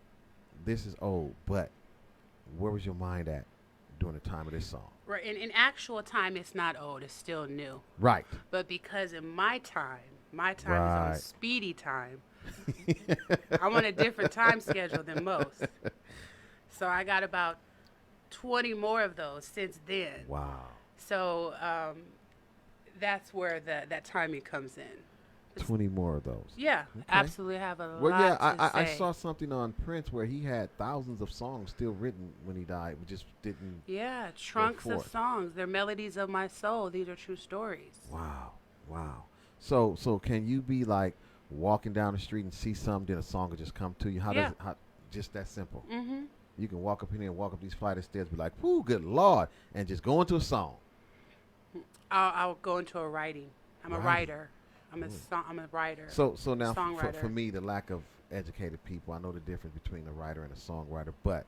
this is old, but where was your mind at during the time of this song? Right. In actual time, it's not old. It's still new. Right. But because in my time is Right. on speedy time. I'm on a different time schedule than most. So I got about 20 more of those since then. Wow. So that's where that timing comes in. 20 more of those. Yeah, Okay. absolutely have a Well, lot yeah, to I say. saw something on Prince where he had thousands of songs still written when he died. We just didn't. Yeah, trunks of forth. songs. They're melodies of my soul. These are true stories. Wow. Wow. So can you be like walking down the street and see something, then a song will just come to you? How Yeah. does it, how, just that simple? Mm-hmm. You can walk up in here and walk up these flight of stairs, be like, "Whoo, good Lord," and just go into a song. I'll go into a writing. I'm a Writing. writer. I'm a writer. So now for Songwriter. me, the lack of educated people, I know the difference between a writer and a songwriter, but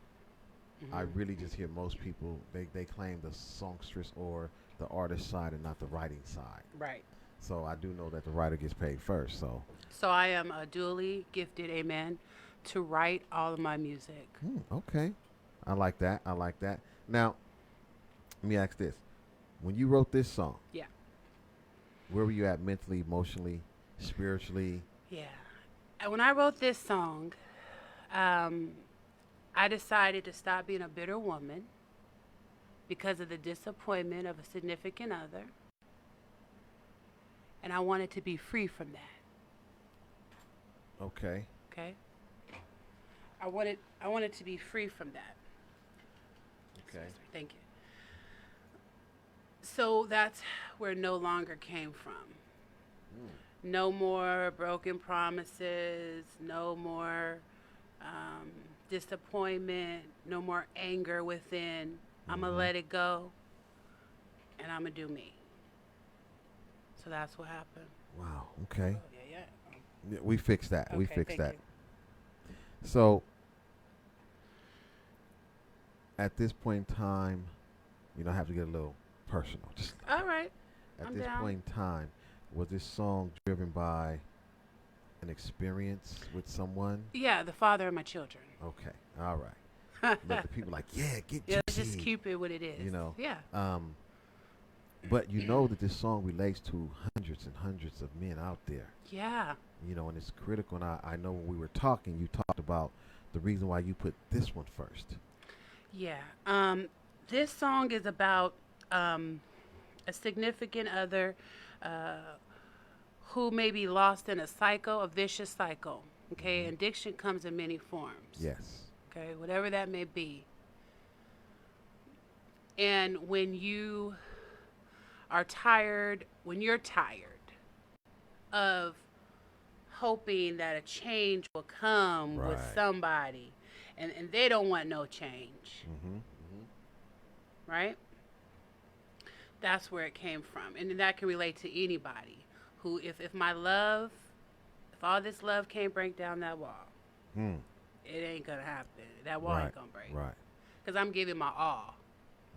I really just hear most people, they claim the songstress or the artist side and not the writing side. Right. So I do know that the writer gets paid first. So So I am a duly gifted, amen, to write all of my music. okay, I like that. I like that. Now, let me ask this: when you wrote this song, Yeah. where were you at mentally, emotionally, spiritually? Yeah. And when I wrote this song, I decided to stop being a bitter woman because of the disappointment of a significant other. And I wanted to be free from that. Okay. Okay? I wanted to be free from that. Okay. Thank you. So that's where no longer came from. No more broken promises, no more disappointment, no more anger within. I'm going to let it go, and I'm going to do me. So that's what happened. Wow. Okay. Oh, yeah. Yeah, we fixed that. We Okay, fixed thank that. you. So at this point in time, I have to get a little personal. Just All right. at I'm this down. point in time, was this song driven by an experience with someone? Yeah, the father of my children. Okay. All right. Let the people like, yeah, get Yeah, juicy. just keep it what it is. Yeah. But you know that this song relates to hundreds and hundreds of men out there. Yeah. And it's critical. And I know when we were talking, you talked about the reason why you put this one first. Yeah. This song is about a significant other who may be lost in a vicious cycle. Okay. Addiction comes in many forms. Yes. Okay. Whatever that may be. And when you are tired, when you're tired of hoping that a change will come with Right. somebody, and they don't want no change, right? That's where it came from. And that can relate to anybody who, if all this love can't break down that wall, it ain't going to happen. That wall ain't going to break. Right. Because I'm giving my all.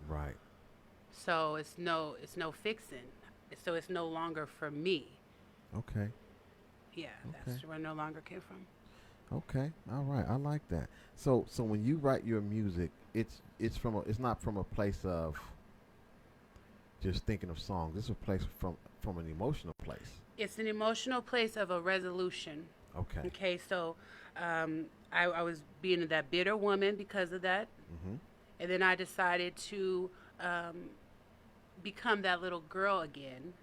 Right. So it's no fixing. So it's no longer for me. Okay. Yeah, that's where no longer came from. Okay. All right. I like that. So when you write your music, it's not from a place of just thinking of songs. It's a place from an emotional place. It's an emotional place of a resolution. Okay. Okay, so I was being that bitter woman because of that. And then I decided to become that little girl again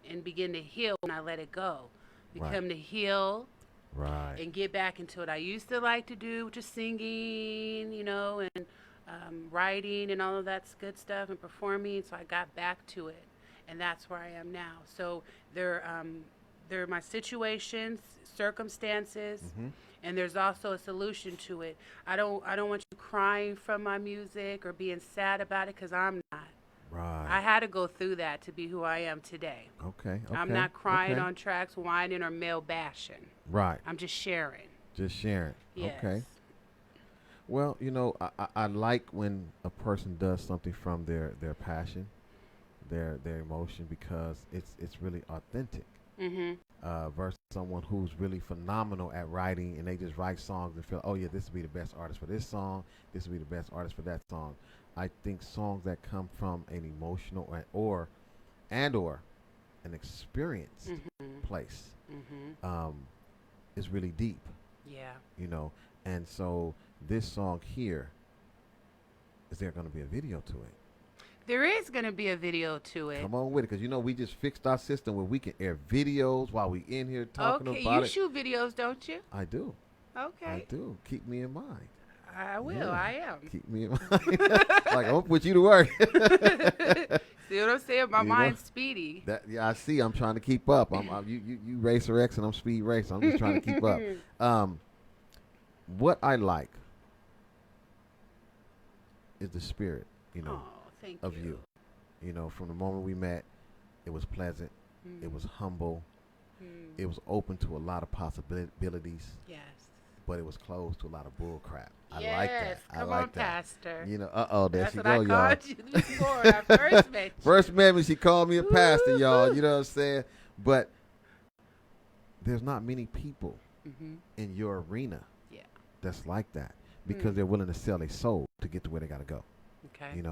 and begin to heal when I let it go. Become to heal Right. and get back into what I used to like to do, which is singing, and writing and all of that good stuff and performing. So I got back to it, and that's where I am now. So They're my situations, circumstances, Mm-hmm. and there's also a solution to it. I don't want you crying from my music or being sad about it, because I'm not. Right. I had to go through that to be who I am today. Okay. I'm not crying okay. on tracks, whining, or male bashing. Right. I'm just sharing. Just sharing. Yes. Okay. Well, I like when a person does something from their passion, their emotion, because it's really authentic. Mm-hmm. Versus someone who's really phenomenal at writing and they just write songs and feel, oh yeah, this will be the best artist for this song, this will be the best artist for that song. I think songs that come from an emotional or an experienced place is really deep. Yeah. And so this song here, is there going to be a video to it? There is going to be a video to it. Come on with it, because we just fixed our system where we can air videos while we in here talking Okay, about you it. shoot videos, don't you? I do. Okay. I do. Keep me in mind. I will. Yeah. I am. Keep me in mind. Like, I'm going to put you to work. See what I'm saying? My You know? mind's speedy. I see. I'm trying to keep up. You Racer X and I'm Speed Racer. I'm just trying to keep up. What I like is the spirit, Oh, thank of you. From the moment we met, it was pleasant. It was humble. It was open to a lot of possibilities. Yes. But it was closed to a lot of bull crap. I Yes, like that. I come like on, that. Pastor. There That's she what go, I y'all. called you before when I first met you. First met me, she called me a pastor, y'all. You know what I'm saying? But there's not many people in your arena that's like that, because they're willing to sell their soul to get to where they got to go. Okay.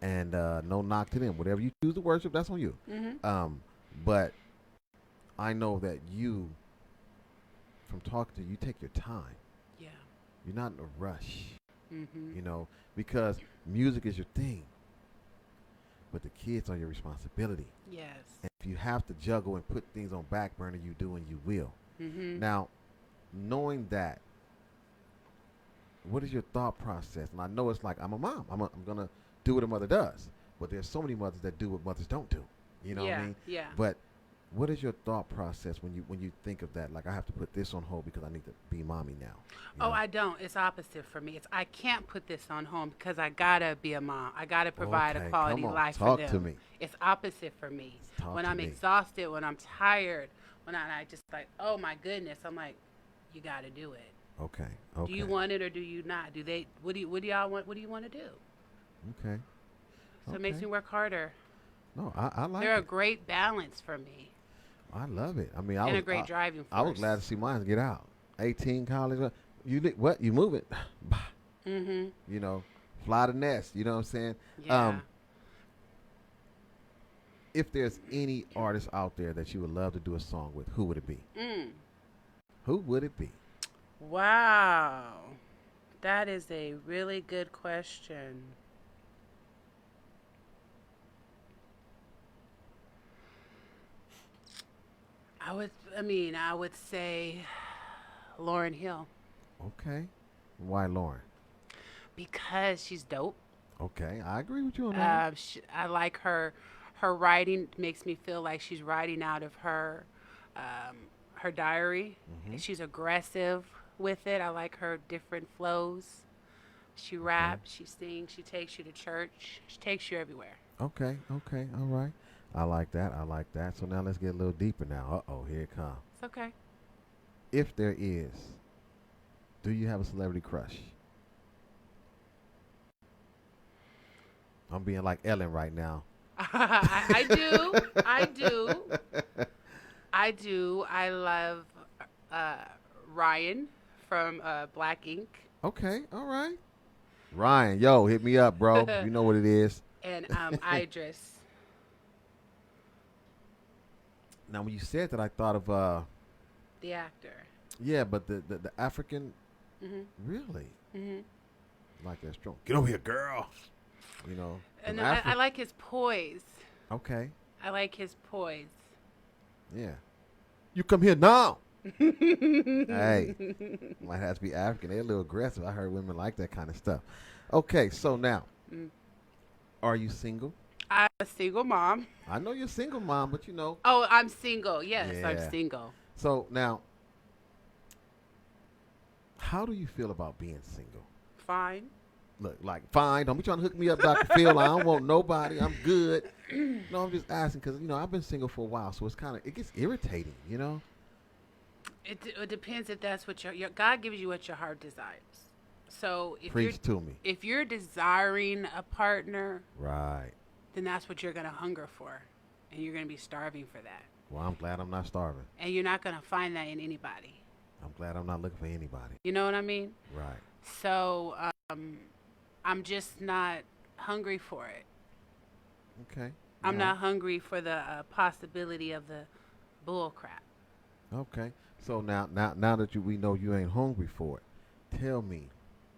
And no knock to them. Whatever you choose to worship, that's on you. But I know that you, from talking to you, you take your time. Yeah. You're not in a rush, because music is your thing. But the kids are your responsibility. Yes. And if you have to juggle and put things on back burner, you do and you will. Now, knowing that, what is your thought process? And I know it's like, I'm a mom. I'm going to do what a mother does. But there's so many mothers that do what mothers don't do. You know what I mean? Yeah. But what is your thought process when you think of that? Like, I have to put this on hold because I need to be mommy now. Oh, I don't. It's opposite for me. I can't put this on home because I gotta be a mom. I gotta provide a quality come on, life talk for them. to me. It's opposite for me. Talk When to I'm me. exhausted, when I'm tired, when I just like, oh my goodness, I'm like, you gotta do it. Okay. Do you want it or do you not? What do y'all want? What do you want to do? Okay. So it makes me work harder. No, I like They're it. a great balance for me. I love it. I mean, And a great driving I was force. glad to see mine get out. 18 college. What? You move it. Fly the nest. You know what I'm saying? Yeah. If there's any artist out there that you would love to do a song with, who would it be? Who would it be? Wow. That is a really good question. I would say Lauryn Hill, Okay. Why Lauren? because she's dope. Okay, I agree with you on that. I like her. Her writing makes me feel like she's writing out of her diary. She's aggressive with it. I like her different flows. She raps, she sings, she takes you to church. She takes you everywhere. Okay, all right. I like that. So now let's get a little deeper now. Uh-oh, here it comes. It's okay. If there is, do you have a celebrity crush? I'm being like Ellen right now. I do. I do. I love Ryan from Black Ink. Okay, all right. Ryan, yo, hit me up, bro. You know what it is. And Idris. Now, when you said that, I thought of The actor. yeah, but the African, really, like that strong. Get over here, girl. And them I like his poise. Okay, I like his poise. yeah. You come here now. Hey, might have to be African. They're a little aggressive. I heard women like that kind of stuff. Okay, so now, are you single? I'm a single mom. I know you're a single mom, but Oh, I'm single. Yes, Yeah. I'm single. So now, how do you feel about being single? Fine. Look, like, fine. Don't be trying to hook me up, Dr. Phil. I don't want nobody. I'm good. No, I'm just asking because, I've been single for a while, so it gets irritating. It depends if that's what your God gives you what your heart desires. So Preach to me. if you're desiring a partner, Right. then that's what you're going to hunger for, and you're going to be starving for that. Well, I'm glad I'm not starving. And you're not going to find that in anybody. I'm glad I'm not looking for anybody. You know what I mean? Right. So I'm just not hungry for it. Okay. I'm All not hungry for the possibility of the bull crap. right. Okay. So now that we know you ain't hungry for it, tell me,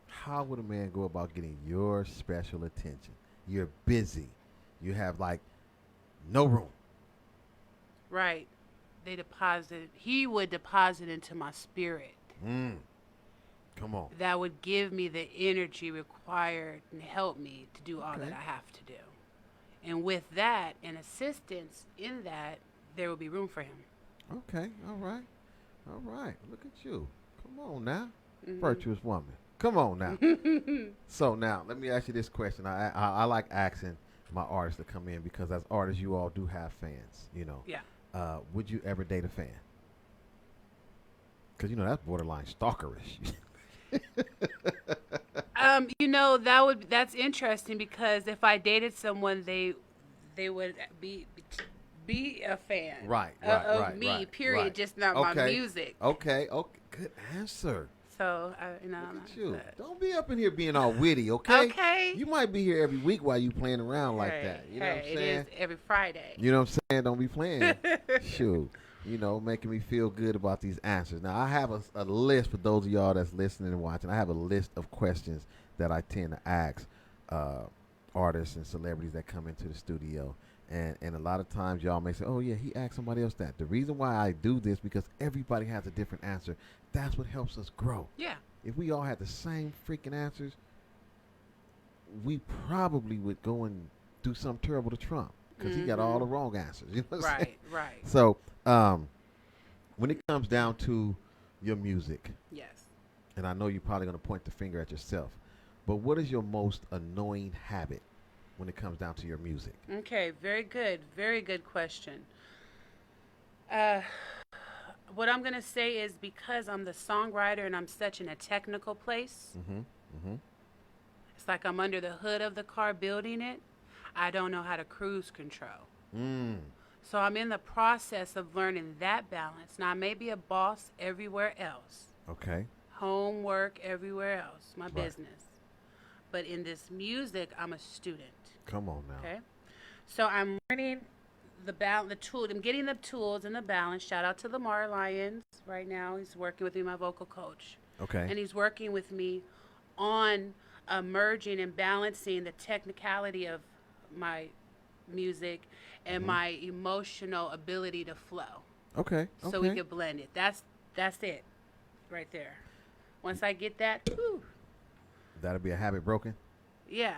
how would a man go about getting your special attention? You're busy. You have like no room. Right. He would deposit into my spirit. Come on. That would give me the energy required and help me to do all that Okay. I have to do. And with that and assistance in that, there will be room for him. Okay. All right. All right. Look at you. Come on now. Virtuous woman. Come on now. So now, let me ask you this question. I like asking my artists to come in because as artists, you all do have fans, Yeah. Would you ever date a fan? Because, that's borderline stalkerish. That's interesting because if I dated someone, they would be a fan. Right, of right, me, right, period, right. just not my Okay. music. Okay. Good answer. So, I'm Look not at you. upset. Don't be up in here being all witty, okay? Okay. You might be here every week while you playing around like Hey, that. You know what I'm hey, saying? it is every Friday. You know what I'm saying? Don't be playing. Shoot. Making me feel good about these answers. Now, I have a list for those of y'all that's listening and watching. I have a list of questions that I tend to ask artists and celebrities that come into the studio. And a lot of times y'all may say, oh, yeah, he asked somebody else that. The reason why I do this because everybody has a different answer. That's what helps us grow. Yeah. If we all had the same freaking answers, we probably would go and do something terrible to Trump because he got all the wrong answers. You know what I'm saying? Right. So, when it comes down to your music, Yes. and I know you're probably going to point the finger at yourself, but what is your most annoying habit when it comes down to your music? Okay, very good. Very good question. What I'm going to say is because I'm the songwriter and I'm such in a technical place, it's like I'm under the hood of the car building it. I don't know how to cruise control. So I'm in the process of learning that balance. Now, I may be a boss everywhere else, Okay. homework everywhere else, my Right. business. But in this music, I'm a student. Come on now. Okay. So I'm learning the tool. I'm getting the tools and the balance. Shout out to Lamar Lyons right now. He's working with me, my vocal coach. Okay. And he's working with me on merging and balancing the technicality of my music and my emotional ability to flow. Okay. So we could blend it. That's it right there. Once I get that, whew, That'll be a habit broken. yeah.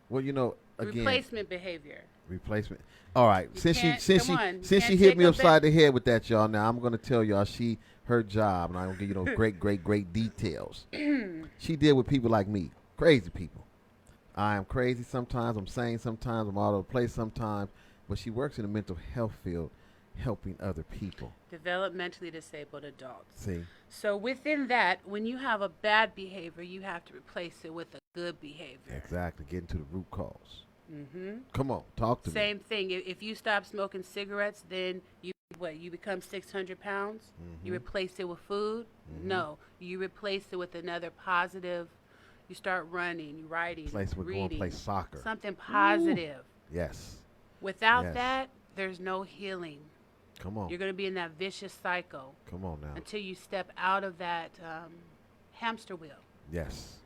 Well, again, Replacement behavior. replacement. All right. You Since can't- she come on, you since she can't hit take me a upside the head with that, y'all. Now I'm gonna tell y'all her job, and I'm gonna give you those great details. She deal with people like me, crazy people. I am crazy sometimes. I'm sane sometimes. I'm all over the place sometimes. But she works in the mental health field, helping other people. Developmentally disabled adults. See. So within that, when you have a bad behavior, you have to replace it with a good behavior. Exactly. Getting to the root cause. Come on, talk to me. Same thing. If you stop smoking cigarettes, then you become 600 pounds. You replace it with food. No, you replace it with another positive. You start running, writing, Place with reading, going play soccer. something positive. Yes. Without Yes. that, there's no healing. Come on. You're going to be in that vicious cycle Come on now. until you step out of that hamster wheel. Yes.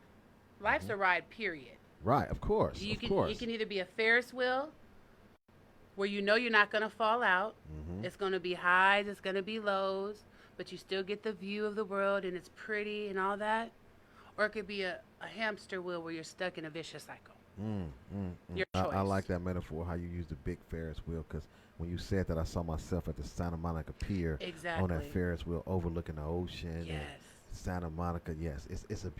Life's a ride, period. Right. Of course. You of can course. it can either be a Ferris wheel where you know you're not going to fall out. It's going to be highs, it's going to be lows, but you still get the view of the world and it's pretty and all that. Or it could be a hamster wheel where you're stuck in a vicious cycle. Your I choice. like that metaphor, how you use the big Ferris wheel, because when you said that, I saw myself at the Santa Monica Pier on that Exactly. Ferris wheel overlooking the ocean Yes. and Santa Monica. Yes, it's a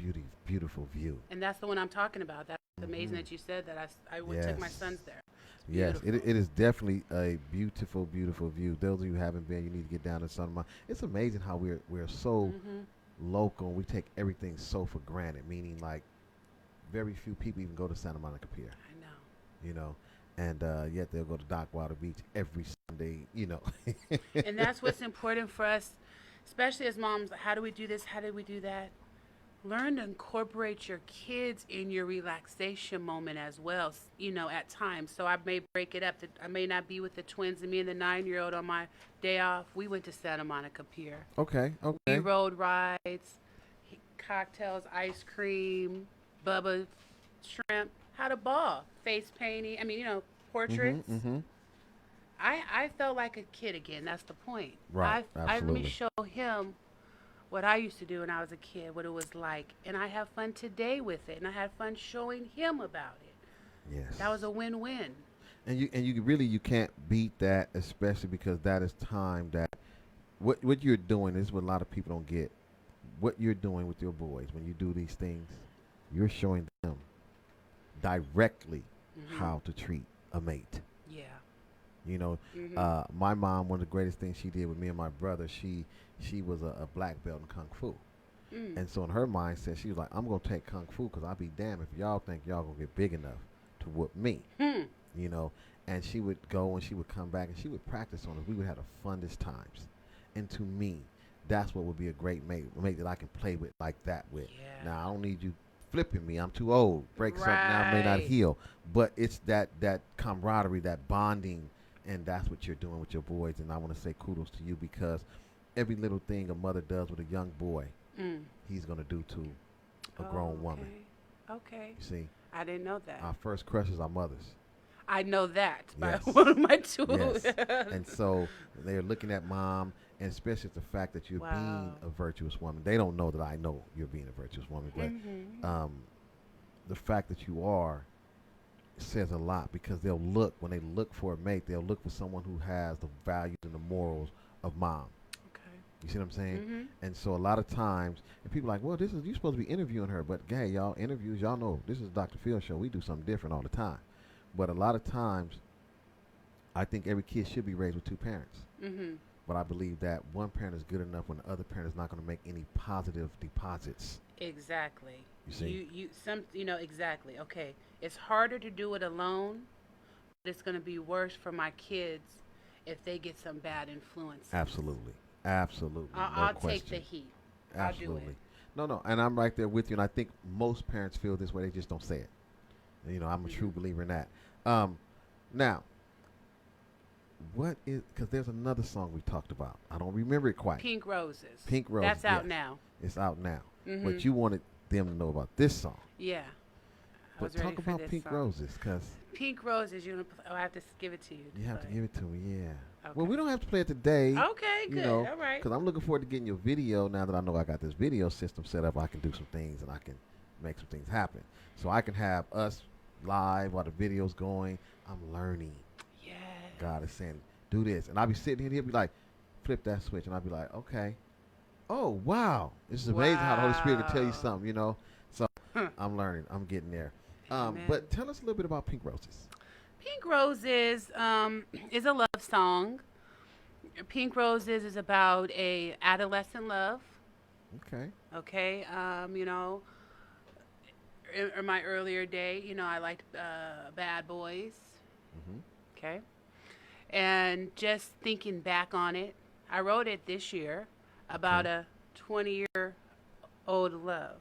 beautiful view. And that's the one I'm talking about. That's amazing that you said that. I took my Yes. sons there. Yes, Beautiful. it is definitely a beautiful view. Those of you who haven't been, you need to get down to Santa Monica. It's amazing how we're so local. We take everything so for granted, meaning like very few people even go to Santa Monica Pier. I know. You know, and yet they'll go to Dockwater Beach every Sunday. You know. And that's what's important for us, especially as moms. How do we do this? How do we do that? Learn to incorporate your kids in your relaxation moment as well, at times. So I may break it up. I may not be with the twins and me and the 9-year-old on my day off. We went to Santa Monica Pier. Okay. We rode rides, cocktails, ice cream, Bubba shrimp, had a ball, face painting. Portraits. I felt like a kid again. That's the point. Right, Let me absolutely. show him what I used to do when I was a kid, what it was like, and I have fun today with it, and I had fun showing him about it. Yes. That was a win-win. And you really you can't beat that, especially because that is time that what you're doing is what a lot of people don't get. What you're doing with your boys when you do these things, you're showing them directly how to treat a mate. Yeah. You know, my mom, one of the greatest things she did with me and my brother, she was a black belt in kung fu. And so in her mindset, she was like, I'm going to take kung fu because I'll be damned if y'all think y'all going to get big enough to whoop me. You know, and she would go and she would come back and she would practice on us. We would have the funnest times. And to me, that's what would be a great mate that I can play with like that with. Yeah. Now, I don't need you flipping me. I'm too old. Break something now may not heal. But it's that camaraderie, that bonding, and that's what you're doing with your boys. And I want to say kudos to you because every little thing a mother does with a young boy, he's going to do to a grown woman. Okay. You see? I didn't know that. Our first crushes are mothers. I know that by Yes. one of my tools. Yes. And so they're looking at mom, and especially the fact that you're Wow. being a virtuous woman. They don't know that I know you're being a virtuous woman, but the fact that you are says a lot because when they look for a mate, they'll look for someone who has the values and the morals of mom. Okay. You see what I'm saying? And so a lot of times, and people are like, well, you're supposed to be interviewing her, but hey, y'all, interviews, y'all know this is Dr. Phil show. We do something different all the time. But a lot of times, I think every kid should be raised with two parents. But I believe that one parent is good enough when the other parent is not going to make any positive deposits. Exactly. You see? Exactly. Okay. It's harder to do it alone, but it's going to be worse for my kids if they get some bad influence. Absolutely. I'll take the heat. Absolutely. I'll do it. No, and I'm right there with you. And I think most parents feel this way. They just don't say it. You know, I'm a true believer in that. Now, what is, because there's another song we talked about. I don't remember it quite. Pink Roses. Pink Roses. That's out yes. now. It's out now. But you wanted them to know about this song. Yeah. I But was ready talk for about this Pink song. Roses, because Pink Roses. I have to give it to you. you have to give it to me, yeah. Okay. Well, we don't have to play it today. Okay, good. You know, all right. because I'm looking forward to getting your video. Now that I know I got this video system set up, I can do some things and I can make some things happen. So I can have us live while the video's going. I'm learning. Yeah. God is saying, do this. And I'll be sitting here and he'll be like, flip that switch. And I'll be like, okay. Oh, wow. This is amazing how the Holy Spirit can tell you something, you know. So I'm learning. I'm getting there. But tell us a little bit about Pink Roses. Pink Roses is a love song. Pink Roses is about a adolescent love. Okay. Okay. In my earlier day, I liked bad boys. Okay. And just thinking back on it, I wrote it this year about a 20-year-old love,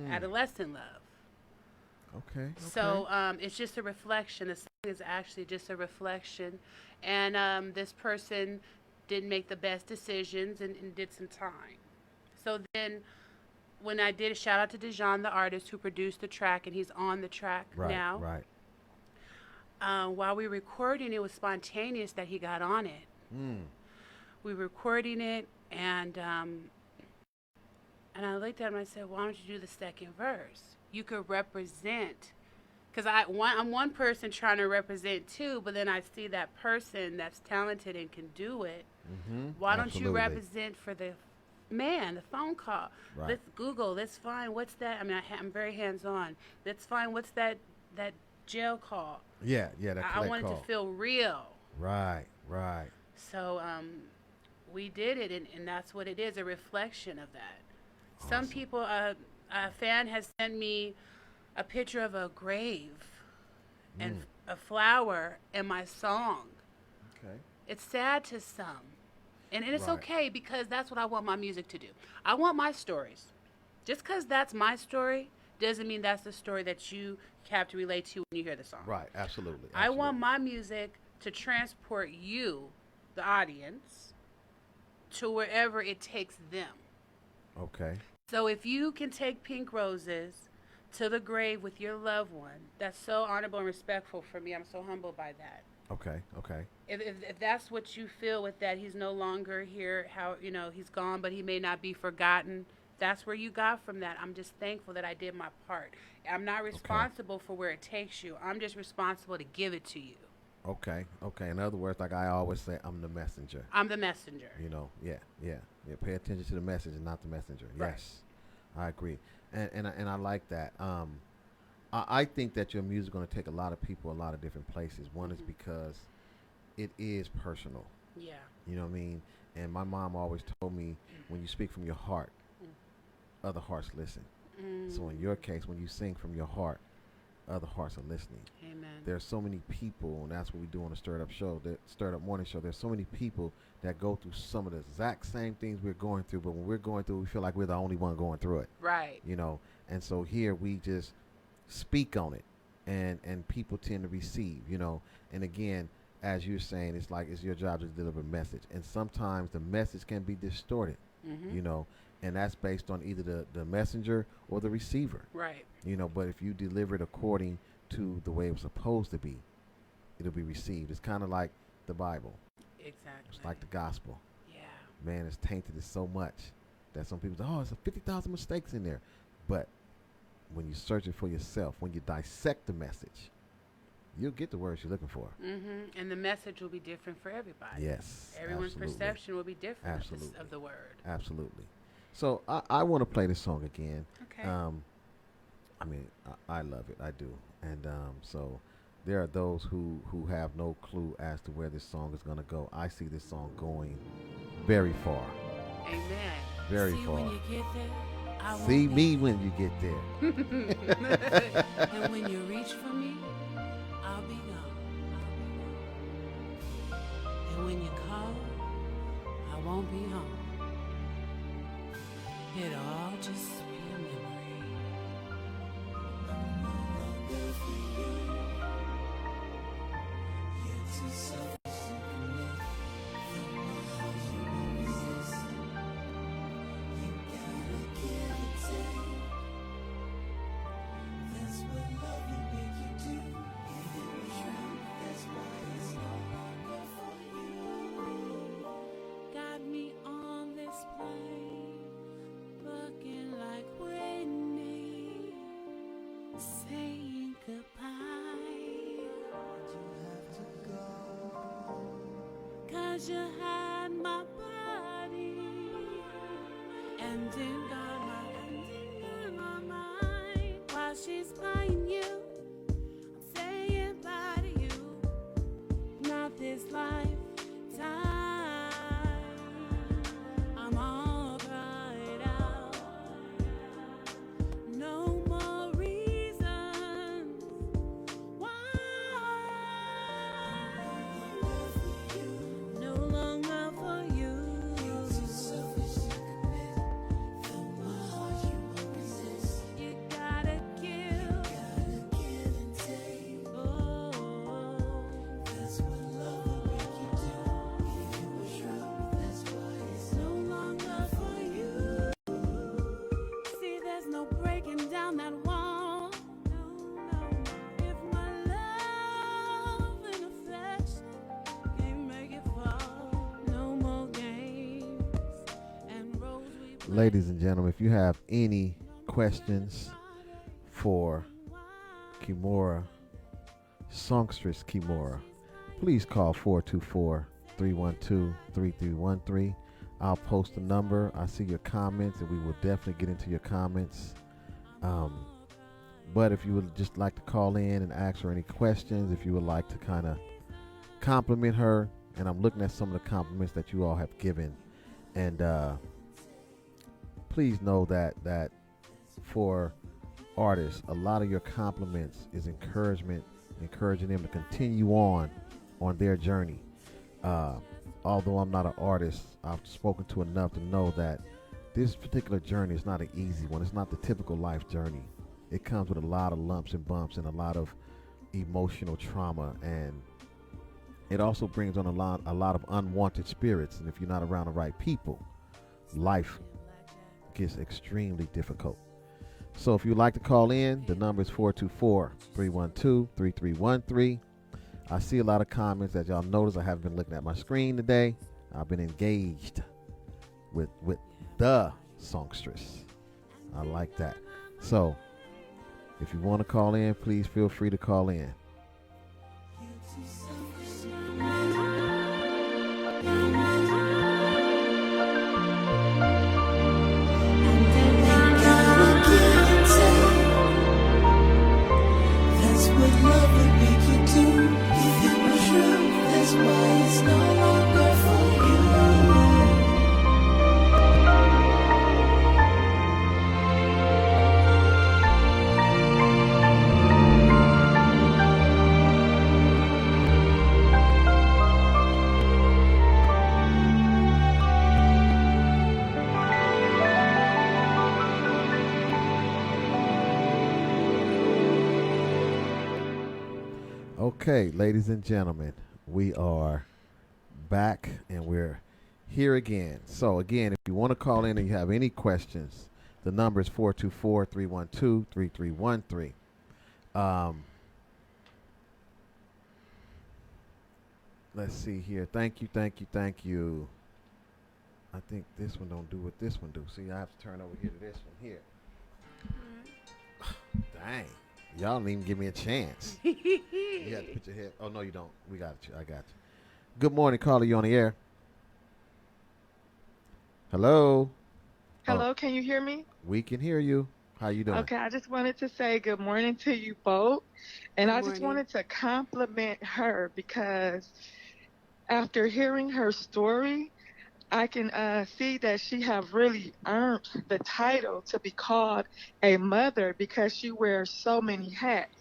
adolescent love. Okay. So it's just a reflection. The song is actually just a reflection. And this person didn't make the best decisions and did some time. So then when I did, shout out to Dejan, the artist who produced the track, and he's on the track now. Right. While we were recording, it was spontaneous that he got on it. We were recording it, and I looked at him and I said, why don't you do the second verse? You could represent Because I'm one person trying to represent two, but then I see that person that's talented and can do it. Why don't you Absolutely. represent for the man, the phone call? Right. Let's Google. Let's find what's that. I mean, I'm very hands on. Let's find what's that jail call. Yeah, that I collect wanted call. to feel real. Right. So we did it, and that's what it is, a reflection of that. Some people, a fan has sent me a picture of a grave and a flower and my song. Okay. It's sad to some. And it's Right. okay because that's what I want my music to do. I want my stories. Just because that's my story doesn't mean that's the story that you have to relate to when you hear the song. Right. Absolutely. I want my music to transport you, the audience, to wherever it takes them. Okay. So if you can take pink roses to the grave with your loved one, that's so honorable and respectful for me. I'm so humbled by that. Okay. If that's what you feel with that, he's no longer here, he's gone, but he may not be forgotten. That's where you got from that. I'm just thankful that I did my part. I'm not responsible for where it takes you. I'm just responsible to give it to you. Okay. In other words, like I always say, I'm the messenger. I'm the messenger. Yeah. Pay attention to the message and not the messenger. Right. Yes, I agree, and I like that. I think that your music is going to take a lot of people a lot of different places. One is because it is personal. Yeah. You know what I mean? And my mom always told me, when you speak from your heart, other hearts listen. So in your case, when you sing from your heart, other hearts are listening. Amen. There's so many people, and that's what we do on the Stirred Up Show, the Stirred Up Morning Show. There's so many people that go through some of the exact same things we're going through, but when we're going through, we feel like we're the only one going through it. Right. And so here we just speak on it, and people tend to receive, and again, as you're saying, it's like it's your job to deliver a message, and sometimes the message can be distorted, and that's based on either the messenger or the receiver. Right. But if you deliver it according to the way it was supposed to be, it'll be received. It's kind of like the Bible. Exactly. It's like the gospel. Yeah. Man, it's tainted it so much that some people say, oh, it's 50,000 mistakes in there. But when you search it for yourself, when you dissect the message, you'll get the words you're looking for. And the message will be different for everybody. Yes. Everyone's absolutely. perception will be different Absolutely. of the word. Absolutely. So I want to play this song again. Okay. I love it. I do. And so there are those who have no clue as to where this song is going to go. I see this song going very far. Amen. Very See, far. when you get there, I won't See be me when you get there. And when you reach for me, I'll be gone. And when you call, I won't be home. It'll all just be a memory. I'm no longer for you. You're too selfish to commit. The more you resist, you gotta give and take. That's what love will make you do. If it was true, that's why it's no longer for you. Got me on this plane, bucking like Whitney, saying goodbye. You have to go, 'cause you had my body, and then got my mind. While she's buying you, I'm saying bye to you. Not this lifetime. I'm all cried out. No more reasons why. No longer for you. You're too selfish to commit. The more you will resist, you gotta give and take. Oh, that's what love will make you do. If it was true, that's why it's no longer for you. See, there's no breaking down that wall. No. If my love and affection can't make it fall, no more games and roles we play. Ladies and gentlemen, if you have any questions for Kemora, songstress Kemora. Please call 424-312-3313. I'll post the number. I see your comments, and we will definitely get into your comments. But if you would just like to call in and ask her any questions, if you would like to kind of compliment her, and I'm looking at some of the compliments that you all have given, and please know that for artists, a lot of your compliments is encouragement, encouraging them to continue on their journey. Although I'm not an artist, I've spoken to enough to know that this particular journey is not an easy one. It's not the typical life journey. It comes with a lot of lumps and bumps and a lot of emotional trauma, and it also brings on a lot of unwanted spirits. And if you're not around the right people, life gets extremely difficult. So if you'd like to call in, the number is 424-312-3313. I see a lot of comments. As y'all notice, I haven't been looking at my screen today. I've been engaged with the songstress. I like that. So if you want to call in, please feel free to call in. That's what love would make you do if it was true. That's why it's no longer for you. Okay, ladies and gentlemen, we are back and we're here again. So again, if you want to call in and you have any questions, the number is 424-312-3313. Let's see here. Thank you. I think this one don't do what this one do. See, I have to turn over here to this one here. Dang. Y'all didn't even give me a chance. You have to put your head. Oh, no, you don't. We got you. I got you. Good morning, caller. You on the air? Hello? Hello, can you hear me? We can hear you. How you doing? Okay, I just wanted to say good morning to you both. And Good I just morning. wanted to compliment her because after hearing her story, I can see that she have really earned the title to be called a mother because she wears so many hats.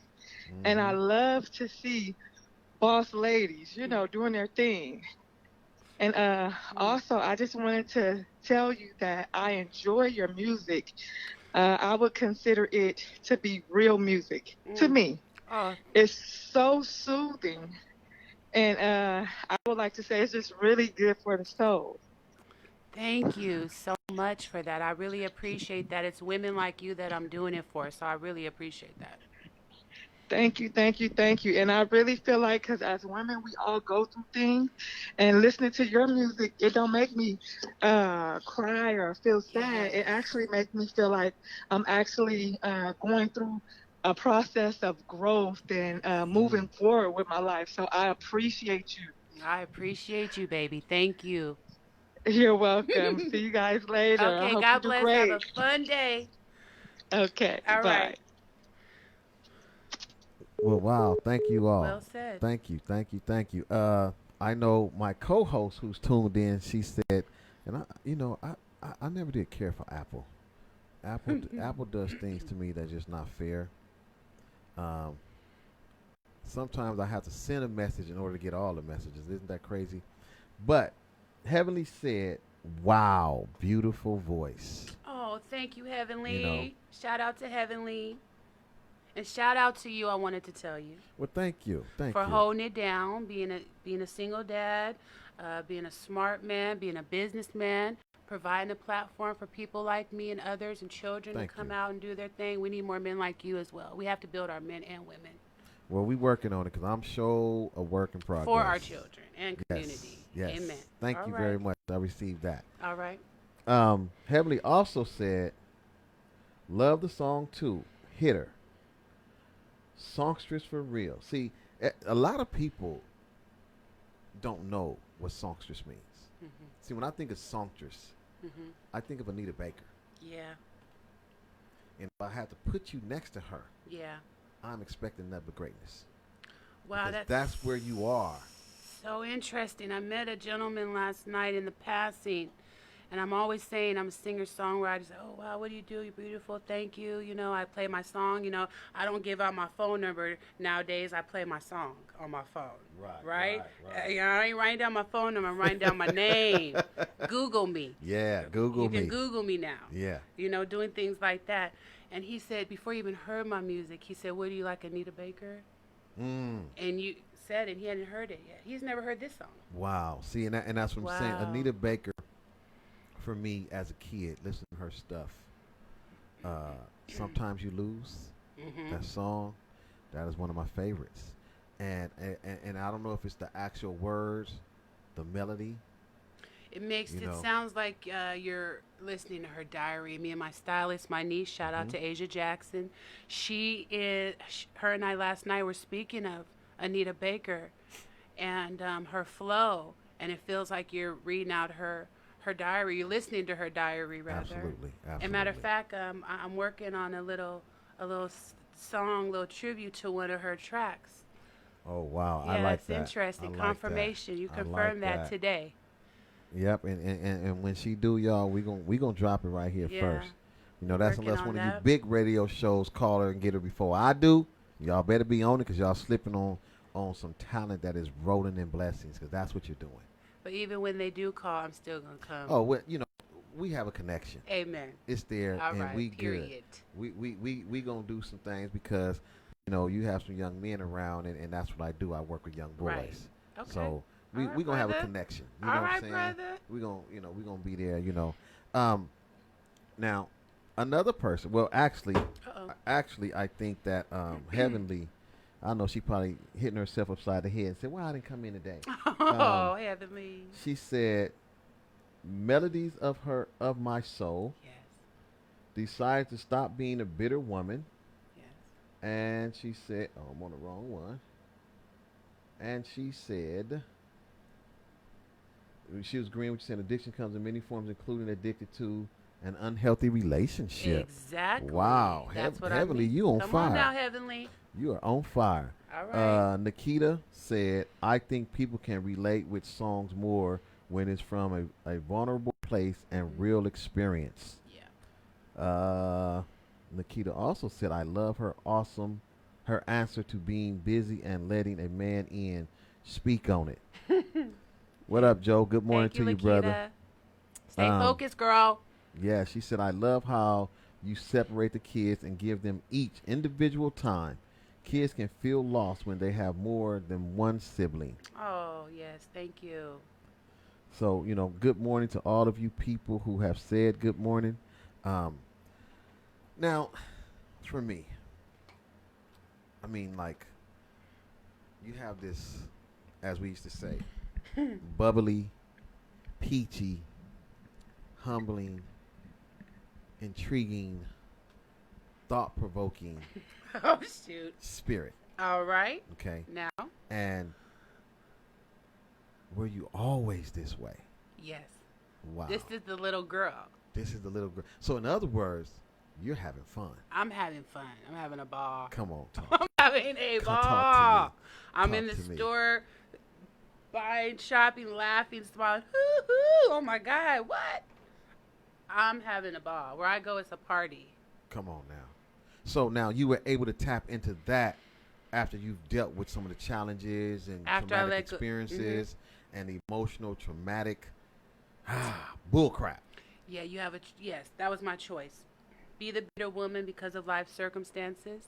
And I love to see boss ladies, doing their thing. And also, I just wanted to tell you that I enjoy your music. I would consider it to be real music to me. Oh, It's so soothing. And I would like to say it's just really good for the soul. thank you so much for that. I really appreciate that. It's women like you that I'm doing it for, so I really appreciate that. Thank you, thank you, thank you. And I really feel like, because as women, we all go through things, and listening to your music, it don't make me cry or feel sad. It actually makes me feel like I'm actually going through a process of growth and moving forward with my life. So I appreciate you. I appreciate you, baby. Thank you. You're welcome. See you guys later. I Okay, hope you God do bless. Have great. a fun day. Okay, All bye. right. Well, wow. Thank you all. Well said. Thank you. I know my co-host who's tuned in, she said, and I never did care for Apple. Apple does things to me that's just not fair. Sometimes I have to send a message in order to get all the messages. Isn't that crazy? But Heavenly said, wow, beautiful voice. Oh, thank you, Heavenly. You know. Shout out to Heavenly. And shout out to you, I wanted to tell you. Well, thank you. For holding it down, being a single dad, being a smart man, being a businessman, providing a platform for people like me and others and children to come out and do their thing. We need more men like you as well. We have to build our men and women. Well, we working on it because I'm sure a work in progress. For our children and community. Yes. Amen. Thank you very much. I received that. All right. Heavenly also said, love the song too. Hit her. Songstress for real. See, a lot of people don't know what songstress means. See, when I think of songstress, I think of Anita Baker. Yeah. And if I had to put you next to her, Yeah. I'm expecting nothing but greatness. Wow, Because that's where you are. so interesting. I met a gentleman last night in the passing, and I'm always saying I'm a singer-songwriter. Say, oh, wow, what do? You're beautiful. Thank you. You know, I play my song. You know, I don't give out my phone number nowadays. I play my song on my phone. Right? You know, I ain't writing down my phone number. I'm writing down my name. Google me. Yeah, Google me. You can Google me now. Yeah. You know, doing things like that. And he said, before he even heard my music, he said, what do you like, Anita Baker? And you said it. He hadn't heard it yet. He's never heard this song. Wow. See, and that's what I'm saying. Anita Baker, for me as a kid, listen to her stuff. Sometimes You Lose, that song, that is one of my favorites. And I don't know if it's the actual words, the melody. It makes it sounds like you're listening to her diary. Me and my stylist, my niece, shout out to Asia Jackson. Her and I last night were speaking of Anita Baker and her flow, and it feels like you're reading out her diary. You're listening to her diary, rather. Absolutely. As a matter of fact, I'm working on a little song, little tribute to one of her tracks. Oh wow, yeah, I like that. That's interesting. Like Confirmation. that. You confirmed that today. Yep, and when she do, y'all, we gonna drop it right here first. You know, that's unless one of you big radio shows call her and get her before I do. Y'all better be on it, because y'all slipping on some talent that is rolling in blessings, because that's what you're doing. But even when they do call, I'm still gonna come. Oh, well, you know, we have a connection. Amen. It's there, all and right, we period. good. We gonna do some things, because you know you have some young men around, and that's what I do. I work with young boys. Right. Okay. So we right, gonna have a brother. connection. You know all what right, I'm saying? brother. We gonna be there. You know. Now, another person. Well, actually, I think that Heavenly. I know she probably hitting herself upside the head and said, "Why I didn't come in today?" Oh, Heavenly. She said, "Melodies of my soul." Yes. Decided to stop being a bitter woman. Yes. And she said, "Oh, I'm on the wrong one." And she said, she was agreeing with you, saying addiction comes in many forms, including addicted to an unhealthy relationship. Exactly. Wow. That's what Heavenly, I mean. you on Come fire. on now, Heavenly. You are on fire. All right. Nikita said, I think people can relate with songs more when it's from a vulnerable place and real experience. Yeah. Nikita also said, I love her answer to being busy and letting a man in. Speak on it. What up, Joe? Good morning to you, brother. Stay focused, girl. Yeah, she said, I love how you separate the kids and give them each individual time. Kids can feel lost when they have more than one sibling. Oh, yes. Thank you. So, you know, good morning to all of you people who have said good morning. Now, for me, I mean, like, you have this, as we used to say, bubbly, peachy, humbling, intriguing, thought-provoking Oh, shoot. spirit. All right. Okay. Now. And were you always this way? Yes. Wow. This is the little girl. This is the little girl. So in other words, you're having fun. I'm having fun. I'm having a ball. Come on, talk. I'm having a ball. Talk to me. I'm Talk in the to me. store, buying, shopping, laughing, smiling. Hoo-hoo. Oh, my God. What? I'm having a ball. Where I go, it's a party. Come on now. So now you were able to tap into that after you've dealt with some of the challenges and traumatic experiences and emotional, traumatic bullcrap. Yeah, you have yes, that was my choice. Be the bitter woman because of life circumstances,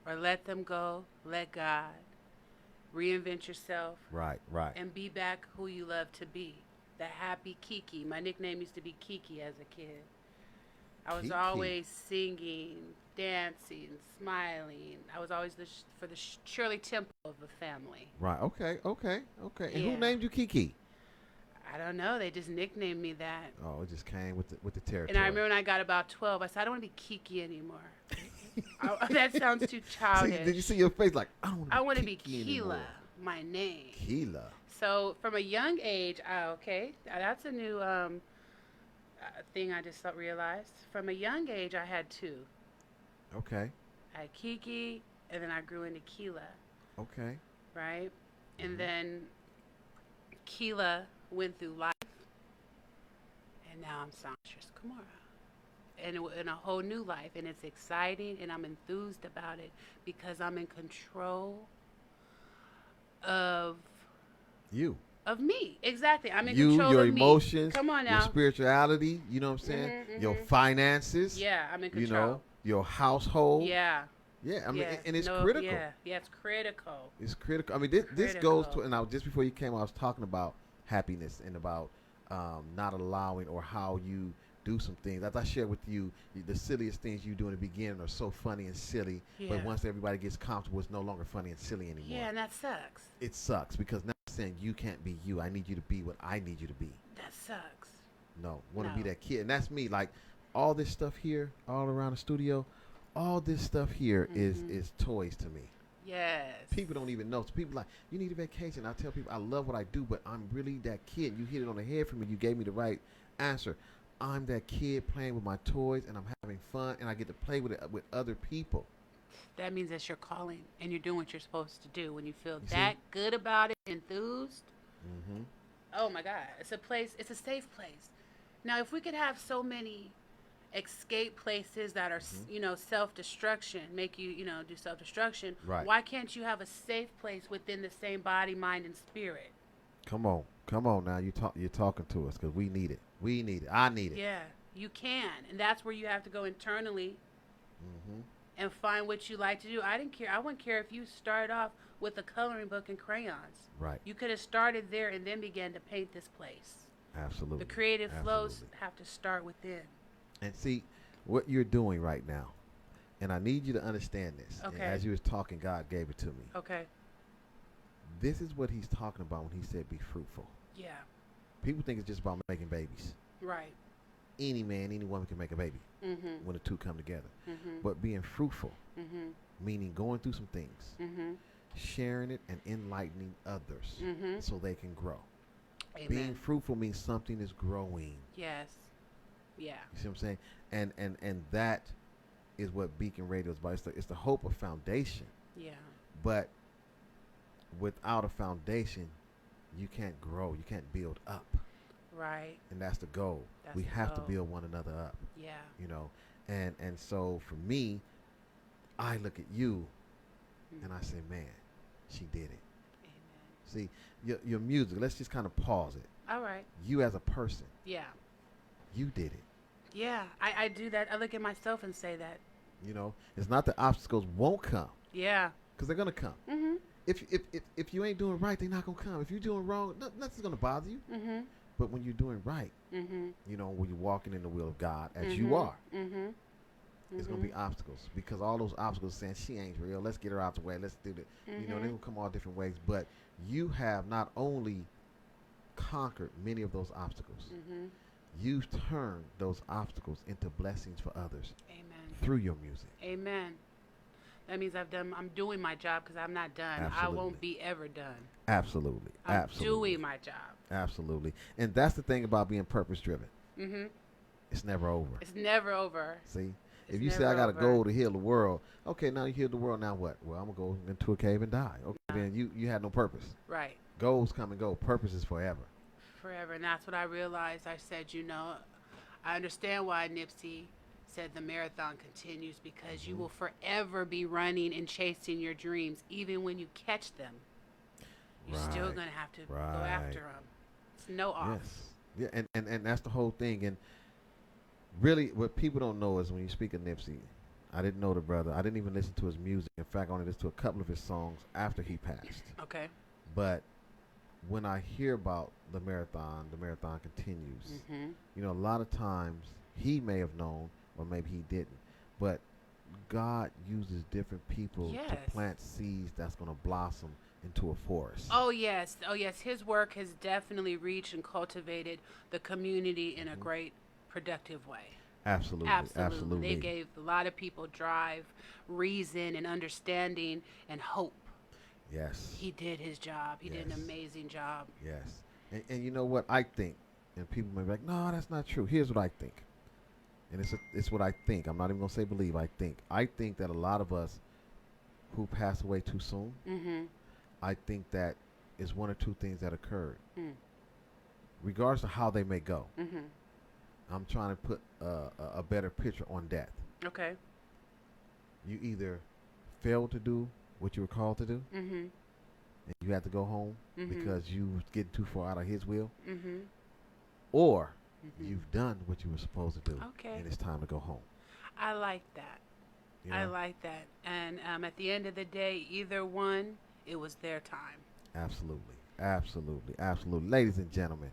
or let them go, let God, reinvent yourself. Right. And be back who you love to be. The happy Kiki. My nickname used to be Kiki as a kid. I was Kiki. Always singing, dancing, smiling. I was always for the Shirley Temple of the family. Right. Okay. And Yeah. who named you Kiki? I don't know. They just nicknamed me that. Oh, it just came with the territory. And I remember when I got about 12, I said, I don't want to be Kiki anymore. That sounds too See, childish. did you see your face like, I I want to to be Keela, my name. Keela. So from a young age, okay, that's a new thing I just realized. From a young age, I had two. Okay. I had Kiki, and then I grew into Keela, Okay. right? And Mhm. then Keela went through life, and now I'm Songstress Kemora. And in a whole new life, and it's exciting, and I'm enthused about it because I'm in control of You. me. Exactly, I'm in You, control your of me. emotions, Come on your now. spirituality, you know what I'm saying? Your Mhm. finances, Yeah, I'm in you control. know, your household. Yeah. Yeah, I mean, Yes. and it's No, critical. Yeah, it's critical. It's critical. I mean, this goes to, Critical. and just before you came, I was talking about happiness and about not allowing or how you do some things. As I shared with you, the silliest things you do in the beginning are so funny and silly, Yeah. but once everybody gets comfortable, it's no longer funny and silly anymore. Yeah, and that sucks. It sucks because now I'm saying you can't be you. I need you to be what I need you to be. That sucks. No, want to be No. that kid, and that's me. Like all this stuff here, all around the studio, all this stuff here is toys to me. Yes. People don't even know. So people like, you need a vacation. I tell people I love what I do, but I'm really that kid. You hit it on the head for me. You gave me the right answer. I'm that kid playing with my toys, and I'm having fun, and I get to play with it with other people. That means that's your calling, and you're doing what you're supposed to do. When you feel You that see? good about it, enthused, Mm-hmm. oh my God, it's a place. It's a safe place. Now, if we could have so many escape places that are, self-destruction, make you, do self-destruction. Right. Why can't you have a safe place within the same body, mind, and spirit? Come on now. You're talking to us because we need it. We need it. I need it. Yeah, you can, and that's where you have to go internally Mm-hmm. and find what you like to do. I didn't care. I wouldn't care if you started off with a coloring book and crayons. Right. You could have started there and then began to paint this place. Absolutely. The creative flows Absolutely. have to start within. And see what you're doing right now, and I need you to understand this. And Okay. as you was talking, God gave it to me. Okay. This is what He's talking about when He said, "Be fruitful." Yeah. People think it's just about making babies. Right. Any man, any woman can make a baby Mhm. when the two come together. Mhm. But being fruitful, Mhm. meaning going through some things, Mhm. sharing it, and enlightening others Mhm. so they can grow. Amen. Being fruitful means something is growing. Yes. Yeah. You see what I'm saying? And that is what Beacon Radio is about. It's the hope of foundation. Yeah. But without a foundation, you can't grow. You can't build up. Right. And that's the goal. That's We the have to goal. build one another up. Yeah. You know, and so for me, I look at you and I say, man, she did it. Amen. See, your music, let's just kind of pause it. All right. You as a person, Yeah. you did it. Yeah. I do that. I look at myself and say that. You know, it's not that obstacles won't come, Yeah. because they're going to come. Mhm. If you ain't doing right, they're not going to come. If you're doing wrong, nothing's going to bother you. Mhm. But when you're doing right, Mhm. you know, when you're walking in the will of God, as Mhm. you are, Mhm. there's going to be obstacles, because all those obstacles saying she ain't real. Let's get her out the way. Let's do it. You know, they're going to come all different ways. But you have not only conquered many of those obstacles, Mhm. you've turned those obstacles into blessings for others Amen. through your music. Amen. That means I'm doing my job because I'm not done. I Absolutely. won't be ever done. Absolutely. I'm Absolutely. doing my job. Absolutely. And that's the thing about being purpose driven. Mhm. It's never over. It's never over. See? It's If you say never I got a over. goal to heal the world, okay, now you heal the world, now what? Well, I'm going to go into a cave and die. Okay, Nah. then you had no purpose. Right. Goals come and go. Purpose is forever. Forever. And that's what I realized. I said, I understand why Nipsey said the marathon continues, because you will forever be running and chasing your dreams. Even when you catch them, you're still Right. going to have to go Right. after them. It's no off. Yes. Yeah, and that's the whole thing. And really, what people don't know is when you speak of Nipsey, I didn't know the brother. I didn't even listen to his music. In fact, I only listened to a couple of his songs after he passed. Okay. But when I hear about the marathon continues. Mhm. You know, a lot of times he may have known, or maybe he didn't. But God uses different people to Yes. plant seeds that's going to blossom into a forest. Oh yes. His work has definitely reached and cultivated the community in a great, productive way. Absolutely. Absolutely. Absolutely. They gave a lot of people drive, reason, and understanding and hope. Yes. He did his job. He did an Yes. amazing job. Yes. And you know what I think, and people may be like, no, that's not true. Here's what I think, and it's what I think. I'm not even gonna say believe. I think that a lot of us who pass away too soon, Mm-hmm. I think that is one or two things that occurred, Mm. regardless of how they may go. Mm-hmm. I'm trying to put a better picture on death. Okay. You either failed to do what you were called to do, Mm-hmm. and you had to go home Mhm. because you was getting too far out of His will, Mm-hmm. or Mhm. you've done what you were supposed to do, Okay. and it's time to go home. I like that. You I know? like that. And at the end of the day, either one, it was their time. Absolutely, absolutely, absolutely. Ladies and gentlemen,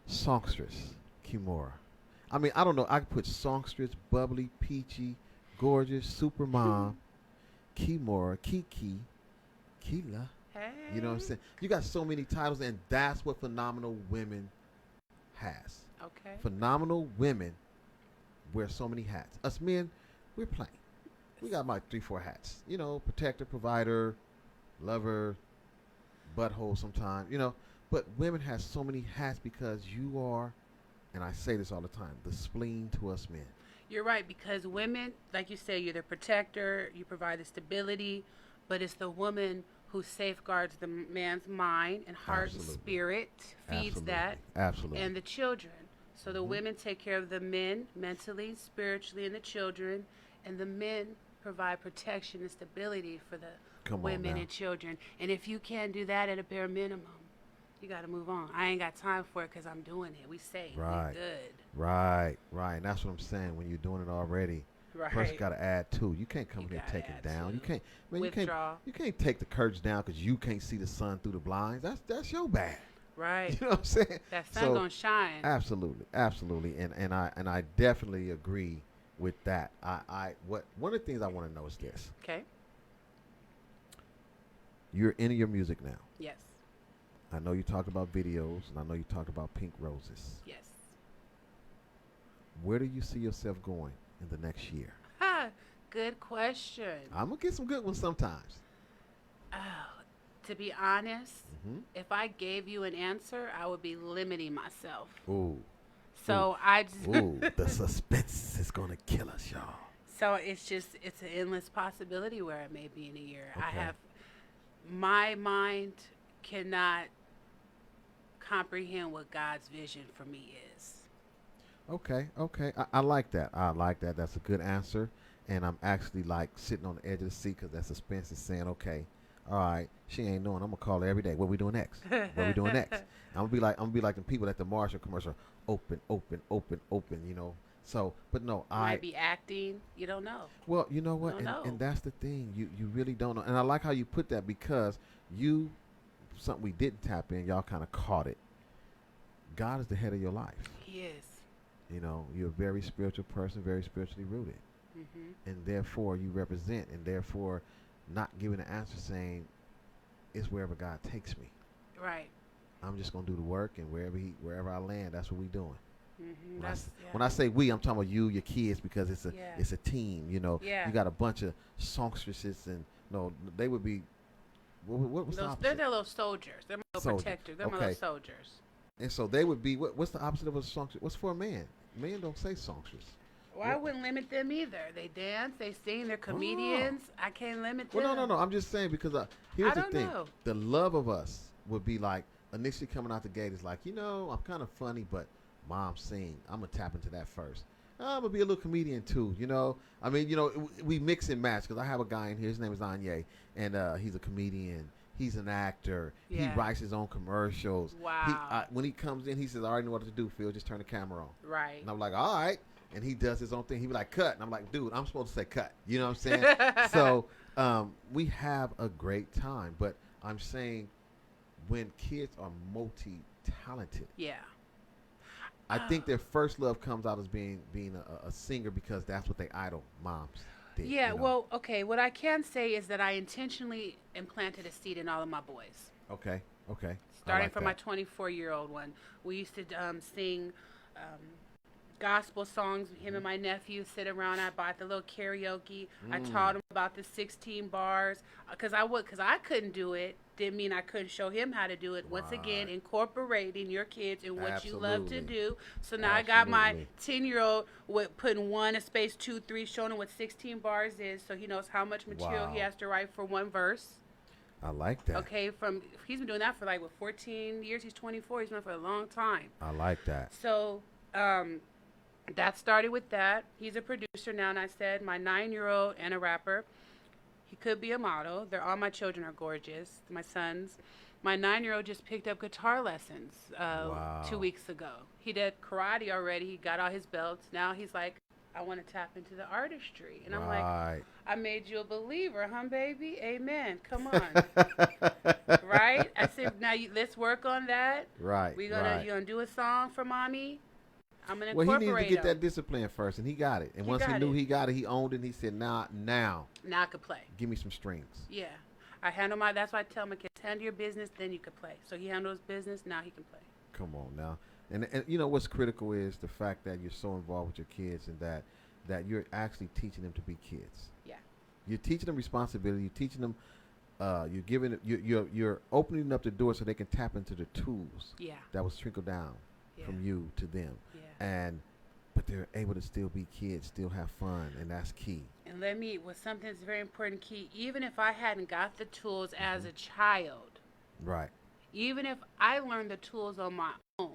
songstress Kemora. I mean, I don't know. I could put songstress, bubbly, peachy, gorgeous, super mom, Kemora, Kiki, Keela. Hey. You know what I'm saying? You got so many titles, and that's what Phenomenal Women has. Okay. Phenomenal women wear so many hats. Us men, we're plain. We got about 3-4 hats. You know, protector, provider, lover, butthole sometimes, you know. But women have so many hats because you are, and I say this all the time, the spleen to us men. You're right, because women, like you say, you're the protector, you provide the stability, but it's the woman who safeguards the man's mind and heart Absolutely. and spirit, feeds Absolutely. that, Absolutely. and the children. So the Mhm. women take care of the men mentally, spiritually, and the children, and the men provide protection and stability for the Come on women now. and children. And if you can't do that at a bare minimum, you got to move on. I ain't got time for it because I'm doing it. We safe. Right. We good. Right, right. And that's what I'm saying. When you're doing it already, Right. person got to add to. You can't come You here and gotta take it add down. You to. can't. Man, Withdraw. you can't take the curtains down because you can't see the sun through the blinds. That's your bad. Right. You know what I'm saying? That sun So, gonna shine. Absolutely, absolutely, and I definitely agree with that. One of the things I want to know is this: Okay. you're into your music now. Yes. I know you talked about videos, and I know you talked about Pink Roses. Yes. Where do you see yourself going in the next year? Ha. Good question. I'm gonna get some good ones sometimes. Oh, to be honest, Mm-hmm. if I gave you an answer, I would be limiting myself. Ooh, So I just. ooh, the suspense is gonna kill us, y'all. So it's an endless possibility where I may be in a year. I Okay. have, my mind cannot comprehend what God's vision for me is. Okay, okay. I like that. I like that. That's a good answer. And I'm actually like sitting on the edge of the seat because that suspense is saying, okay, all right, she ain't knowing. I'm gonna call her every day. What we doing next? What we doing next? I'm gonna be like the people at the Marshall commercial. Open, open, open, open. You know. So, but no, Might be acting. You don't know. Well, you know what, Don't know. and that's the thing. You really don't know. And I like how you put that because something we didn't tap in. Y'all kind of caught it. God is the head of your life. He is. You know, you're a very spiritual person, very spiritually rooted. Mm-hmm. And therefore you represent, and therefore not giving an answer saying it's wherever God takes me. Right. I'm just gonna do the work, and wherever I land, that's what we doing. Mm-hmm. When I say we, I'm talking about you, your kids, because it's Yeah. a team. You know, Yeah. you got a bunch of songstresses, and no, they would be. What's the They're opposite? the little soldiers. They're my little Soldier. protectors. They're my Okay. little soldiers. And so they would be. What's the opposite of a songstress? What's for a man? Men don't say songstress. Well, I wouldn't limit them either. They dance, they sing, they're comedians. I can't limit them. Well, no. I'm just saying because here's I the don't thing: know. the love of us would be like initially coming out the gate is like, I'm kind of funny, but mom sing. I'm gonna tap into that first. I'm gonna be a little comedian too. I mean, we mix and match because I have a guy in here. His name is Anye, and he's a comedian. He's an actor. Yeah. He writes his own commercials. Wow. When he comes in, he says, "I already know what to do, Phil. Just turn the camera on." Right. And I'm like, "All right." And he does his own thing. He be like, "Cut." And I'm like, "Dude, I'm supposed to say cut." You know what I'm saying? So we have a great time. But I'm saying when kids are multi-talented, Yeah. I think their first love comes out as being a singer because that's what they idol moms did. Yeah, well, okay. What I can say is that I intentionally implanted a seed in all of my boys. Okay. I Starting like from that. my 24-year-old one. We used to sing gospel songs. Him and my nephew sit around. I bought the little karaoke. I taught him about the 16 bars because I couldn't do it. Didn't mean I couldn't show him how to do it. Once again, incorporating your kids in what you love to do. So now I got my 10-year-old with putting 1 a space 2 3, showing him what 16 bars is, so he knows how much material he has to write for one verse. I like that. Okay, he's been doing that for 14 years. He's 24. He's been doing it for a long time. I like that. So that started with that. He's a producer now, and I said my 9-year-old and a rapper. He could be a model. All my children are gorgeous. My sons. My 9-year-old just picked up guitar lessons 2 weeks ago. He did karate already. He got all his belts. Now he's like, I want to tap into the artistry. And I'm like, I made you a believer, huh, baby? Amen. Come on. Right? I said, now let's work on that. Right. You gonna do a song for mommy? I'm gonna Well, incorporate he needed to get him. that discipline first, and he got it. And once he knew he got it, he owned it. And he said, now Now I could play. give me some strings. Yeah. That's why I tell my kids, handle your business, then you can play. So he handles business, now he can play. Come on now. And you know what's critical is the fact that you're so involved with your kids and that you're actually teaching them to be kids. Yeah. You're teaching them responsibility. You're teaching them. You're giving. You're opening up the door so they can tap into the tools. Yeah. That was trickled down from you to them. Yeah. But they're able to still be kids, still have fun, and that's key. And something that's very important key. Even if I hadn't got the tools as a child, Right. even if I learned the tools on my own,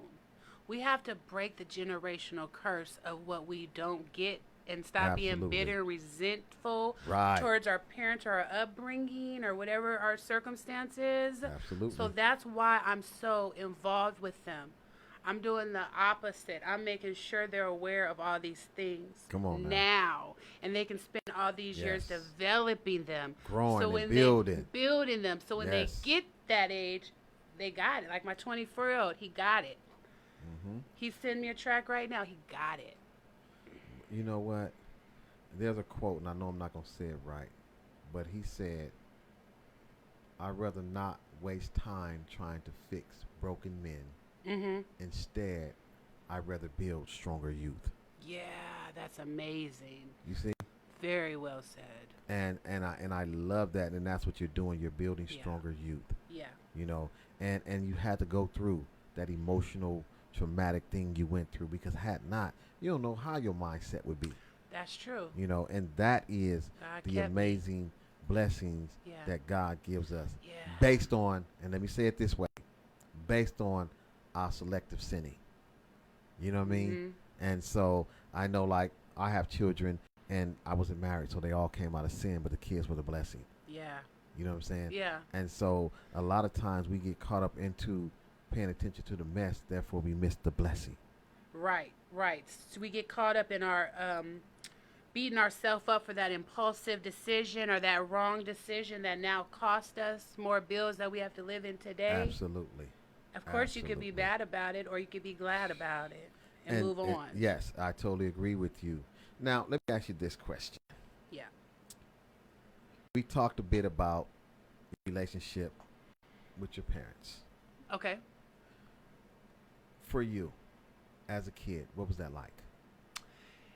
we have to break the generational curse of what we don't get and stop being bitter, resentful towards our parents or our upbringing or whatever our circumstances. Absolutely. So that's why I'm so involved with them. I'm doing the opposite. I'm making sure they're aware of all these things now. And they can spend all these years developing them. Growing and building. Building them. So when they get that age, they got it. Like my 24-year-old, he got it. Mm-hmm. He's sending me a track right now. He got it. You know what? There's a quote, and I know I'm not going to say it right, but he said, I'd rather not waste time trying to fix broken men. Mm-hmm. Instead, I'd rather build stronger youth. Yeah, that's amazing. You see? Very well said. And I love that, and that's what you're doing. You're building stronger youth. Yeah. You know, and you had to go through that emotional, traumatic thing you went through, because had not, you don't know how your mindset would be. That's true. You know, and that is the amazing blessings Yeah. that God gives us Yeah. based on, and let me say it this way, based on our selective sinning. You know what I mean? Mm-hmm. And so I know, like, I have children, and I wasn't married, so they all came out of sin, but the kids were the blessing. Yeah. You know what I'm saying? Yeah. And so a lot of times we get caught up into paying attention to the mess, therefore we miss the blessing. Right. So we get caught up in our beating ourselves up for that impulsive decision or that wrong decision that now cost us more bills that we have to live in today. Absolutely. Of course, you could be bad about it, or you could be glad about it and move on. Yes, I totally agree with you. Now, let me ask you this question. Yeah. We talked a bit about your relationship with your parents. Okay. For you, as a kid, what was that like?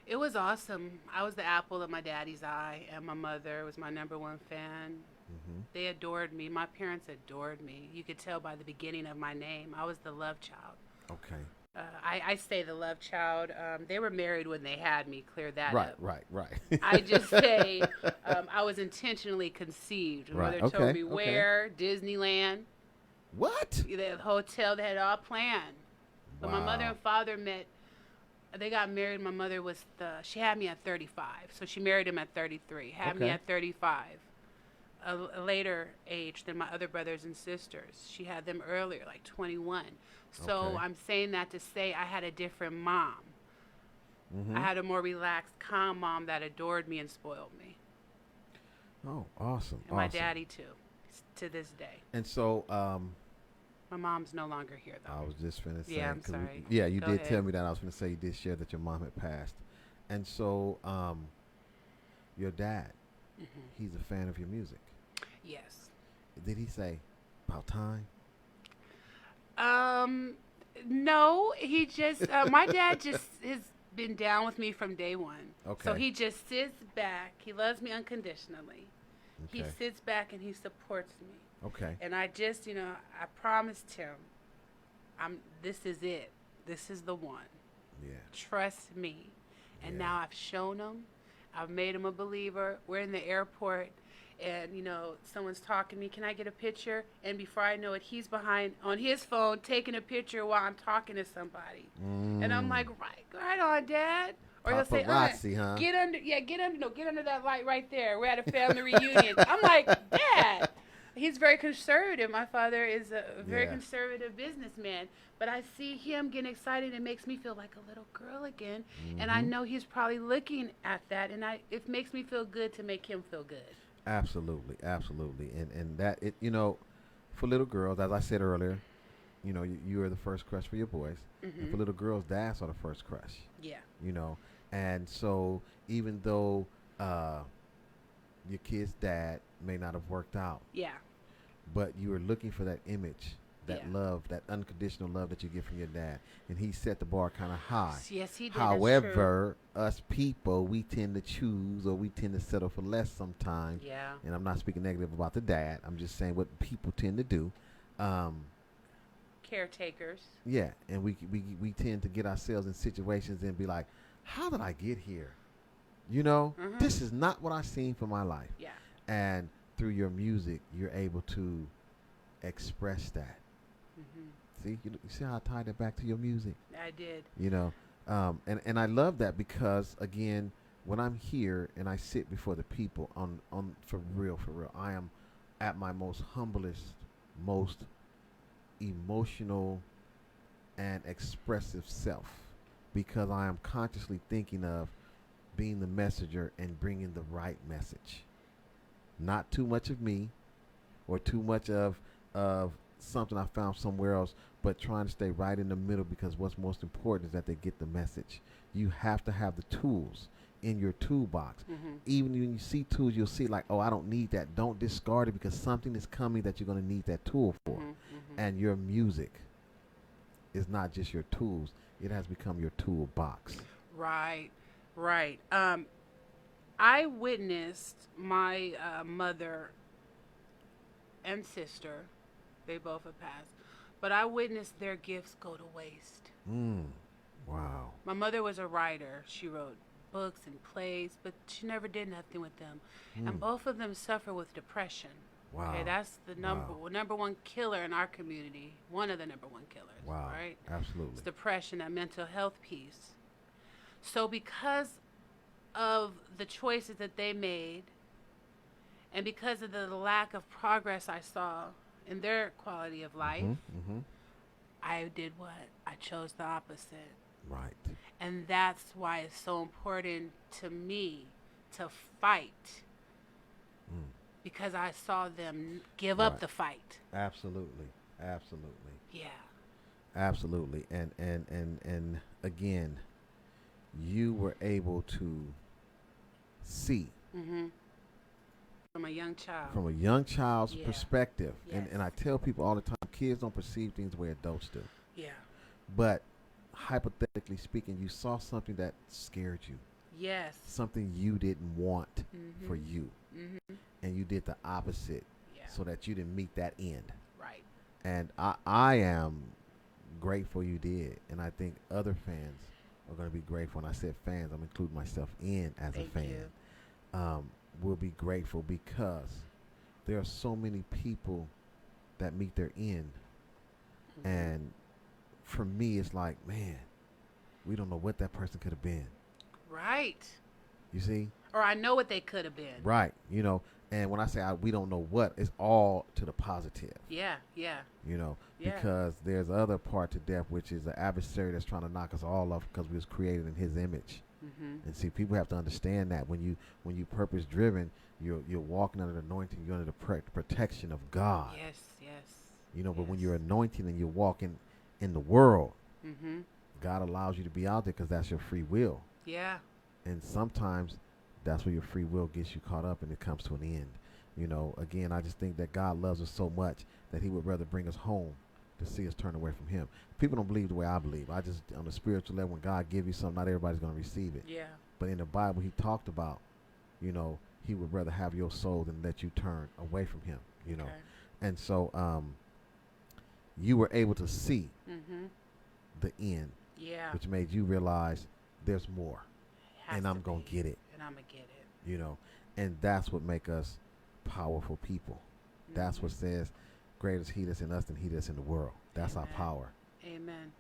It was awesome. I was the apple of my daddy's eye, and my mother was my number one fan. Mm-hmm. They adored me. My parents adored me. You could tell by the beginning of my name. I was the love child. Okay. I say the love child. They were married when they had me. Clear that up. Right. I just say I was intentionally conceived. My mother told me where, Disneyland. What? The hotel, they had it all planned. But my mother and father met. They got married. My mother she had me at 35. So she married him at 33. Had me at 35. A later age than my other brothers and sisters. She had them earlier, like 21. So I'm saying that to say I had a different mom. Mm-hmm. I had a more relaxed, calm mom that adored me and spoiled me. Oh, awesome. And my daddy, too, to this day. And so... my mom's no longer here, though. I was just finna say. Yeah, I'm sorry. You Go did ahead. tell me that. I was finna say you did share that your mom had passed. And so your dad, he's a fan of your music. Yes. Did he say, about time? No, he just, my dad just, his been down with me from day one. So Okay. he just sits back. He loves me unconditionally. He Okay. sits back and he supports me. Okay. And I just, I promised him, this is it. This is the one. Yeah. Trust me. And Yeah. now I've shown him. I've made him a believer. We're in the airport, and someone's talking to me. Can I get a picture? And before I know it, he's behind on his phone taking a picture while I'm talking to somebody. And I'm like, right on, Dad. Or he'll say, Paparazzi, huh? get under that light right there. We're at a family reunion. I'm like, Dad. He's very conservative. My father is a very Yeah. conservative businessman. But I see him getting excited. It makes me feel like a little girl again. And I know he's probably looking at that. And it makes me feel good to make him feel good. Absolutely, absolutely, and that for little girls, as I said earlier, you are the first crush for your boys, and for little girls, dads are the first crush. Yeah. And so even though your kid's dad may not have worked out, Yeah. but you were looking for that image, that Yeah. love, that unconditional love that you get from your dad, and he set the bar kind of high. Yes, he did. However, us people, we tend to choose or we tend to settle for less sometimes. Yeah. And I'm not speaking negative about the dad. I'm just saying what people tend to do. Caretakers. Yeah, and we tend to get ourselves in situations and be like, how did I get here? This is not what I seen for my life. Yeah. And through your music, you're able to express that. See, you see how I tied that back to your music? I did. And I love that because, again, when I'm here and I sit before the people on for real, I am at my most humblest, most emotional and expressive self, because I am consciously thinking of being the messenger and bringing the right message. Not too much of me or too much of something I found somewhere else, but trying to stay right in the middle, because what's most important is that they get the message. You have to have the tools in your toolbox. Even when you see tools, you'll see like, oh, I don't need that. Don't discard it, because something is coming that you're going to need that tool for. And your music is not just your tools. It has become your toolbox. Right. I witnessed my mother and sister, they both have passed, but I witnessed their gifts go to waste. Wow. My mother was a writer. She wrote books and plays, but she never did nothing with them. And both of them suffer with depression. Wow. Okay, that's the number one killer in our community. One of the number one killers. Wow. Right? Absolutely. It's depression, that mental health piece. So because of the choices that they made, and because of the lack of progress I saw in their quality of life, I did what? I chose the opposite. Right. And that's why it's so important to me to fight. Because I saw them give up the fight. Absolutely. Yeah. Absolutely. And again, you were able to see From a young child. from a young child's Yeah. perspective. Yes. And I tell people all the time, kids don't perceive things the way adults do. Yeah. But hypothetically speaking, you saw something that scared you, Yes. something you didn't want for you, and you did the opposite Yeah. so that you didn't meet that end. Right. And I am grateful you did, and I think other fans are going to be grateful. And I said fans, I'm including myself in as Thank a fan. Will be grateful because there are so many people that meet their end, and for me, it's like, man, we don't know what that person could have been. Right. You see? Or I know what they could have been. Right. And when I say we don't know what, it's all to the positive. Yeah. Because there's other part to death, which is the adversary that's trying to knock us all off because we was created in his image. And see, people have to understand that when you purpose driven, you're walking under the anointing, you're under the protection of God. Yes. But when you're anointed and you're walking in the world, God allows you to be out there because that's your free will. Yeah. And sometimes that's where your free will gets you caught up and it comes to an end. Again, I just think that God loves us so much that he would rather bring us home to see us turn away from Him. People don't believe the way I believe. I just, on the spiritual level, when God gives you something, not everybody's going to receive it. Yeah. But in the Bible, He talked about, He would rather have your soul than let you turn away from Him, Okay. And so you were able to see the end, Yeah. which made you realize there's more, Has and to I'm going to be. get it, And I'm going to get it. And that's what make us powerful people. That's what says, greater is He that's in us than he that's in the world. That's our Amen. power, Amen.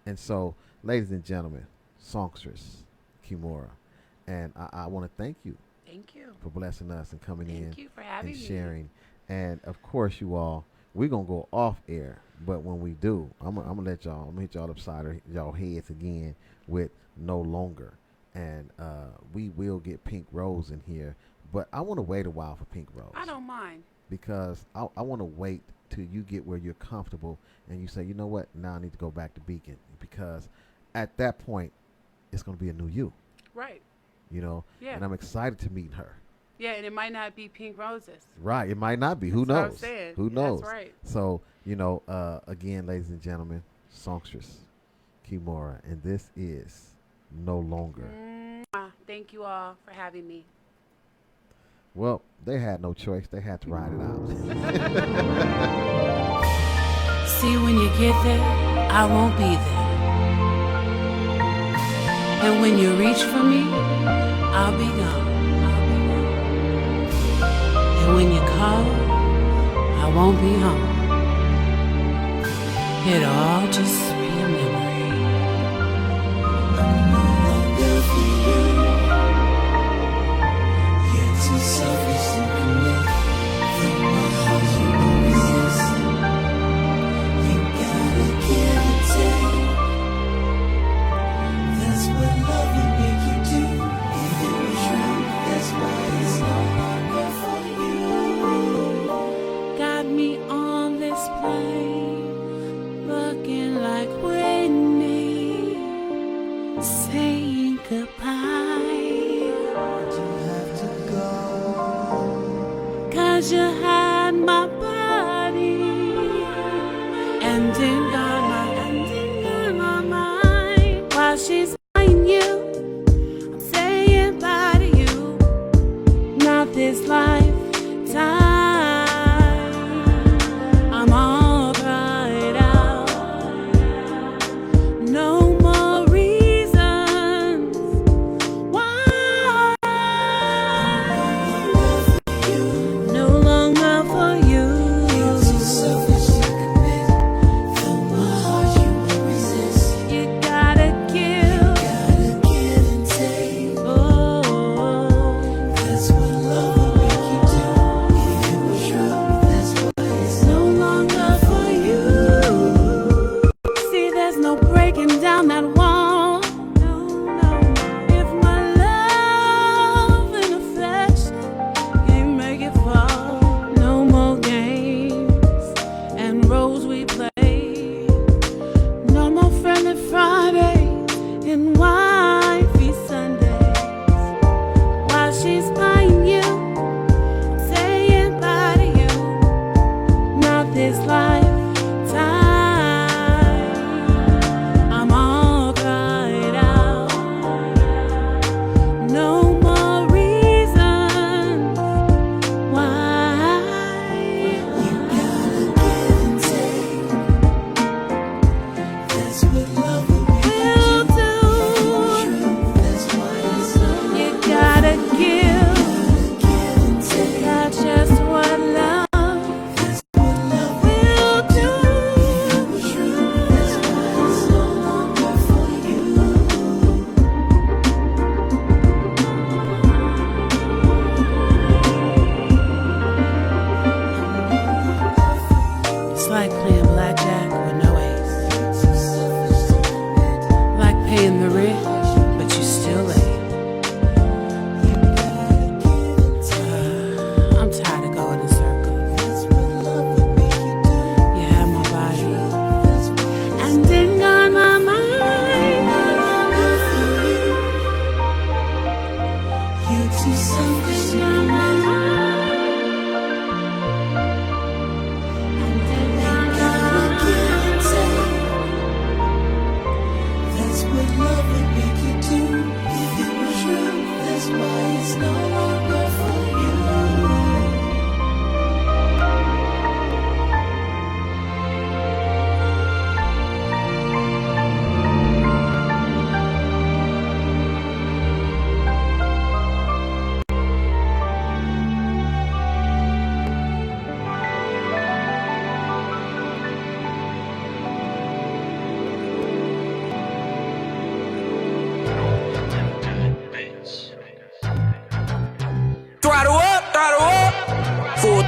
And so, ladies and gentlemen, songstress Kemora, and I want to thank you Thank you. for blessing us and coming in Thank you for having and me. sharing. And of course, you all, we're gonna go off air, but when we do, I'm gonna let y'all. I'm gonna hit y'all upside of y'all heads again with "No Longer," and we will get Pink Rose in here. But I want to wait a while for Pink Rose. I don't mind. Because I want to wait till you get where you're comfortable and you say, you know what, now I need to go back to Beacon, because at that point it's going to be a new you. Right. Yeah. And I'm excited to meet her. Yeah, and it might not be pink roses. Right. It might not be. Who That's what I'm knows? saying. Who knows? That's right. So, again, ladies and gentlemen, songstress Kemora, and this is No Longer. Thank you all for having me. Well, they had no choice. They had to ride it out. See, when you get there, I won't be there. And when you reach for me, I'll be gone. And when you call, I won't be home. It'll all just be a memory. I'm no longer for you. You're too selfish to commit. From my heart you won't resist. You gotta give and take. That's what love will make you do. If it was true, that's why it's no longer for you. Got me on this plane, looking like Whitney, saying goodbye. You have to go. 'Cause you had my body and then got my mind. While she's buying you, I'm saying bye to you. Not this lifetime. I'm all cried out. No more reasons why. No longer for you. You're too selfish to commit. From my heart you won't resist. You gotta give. Gotta give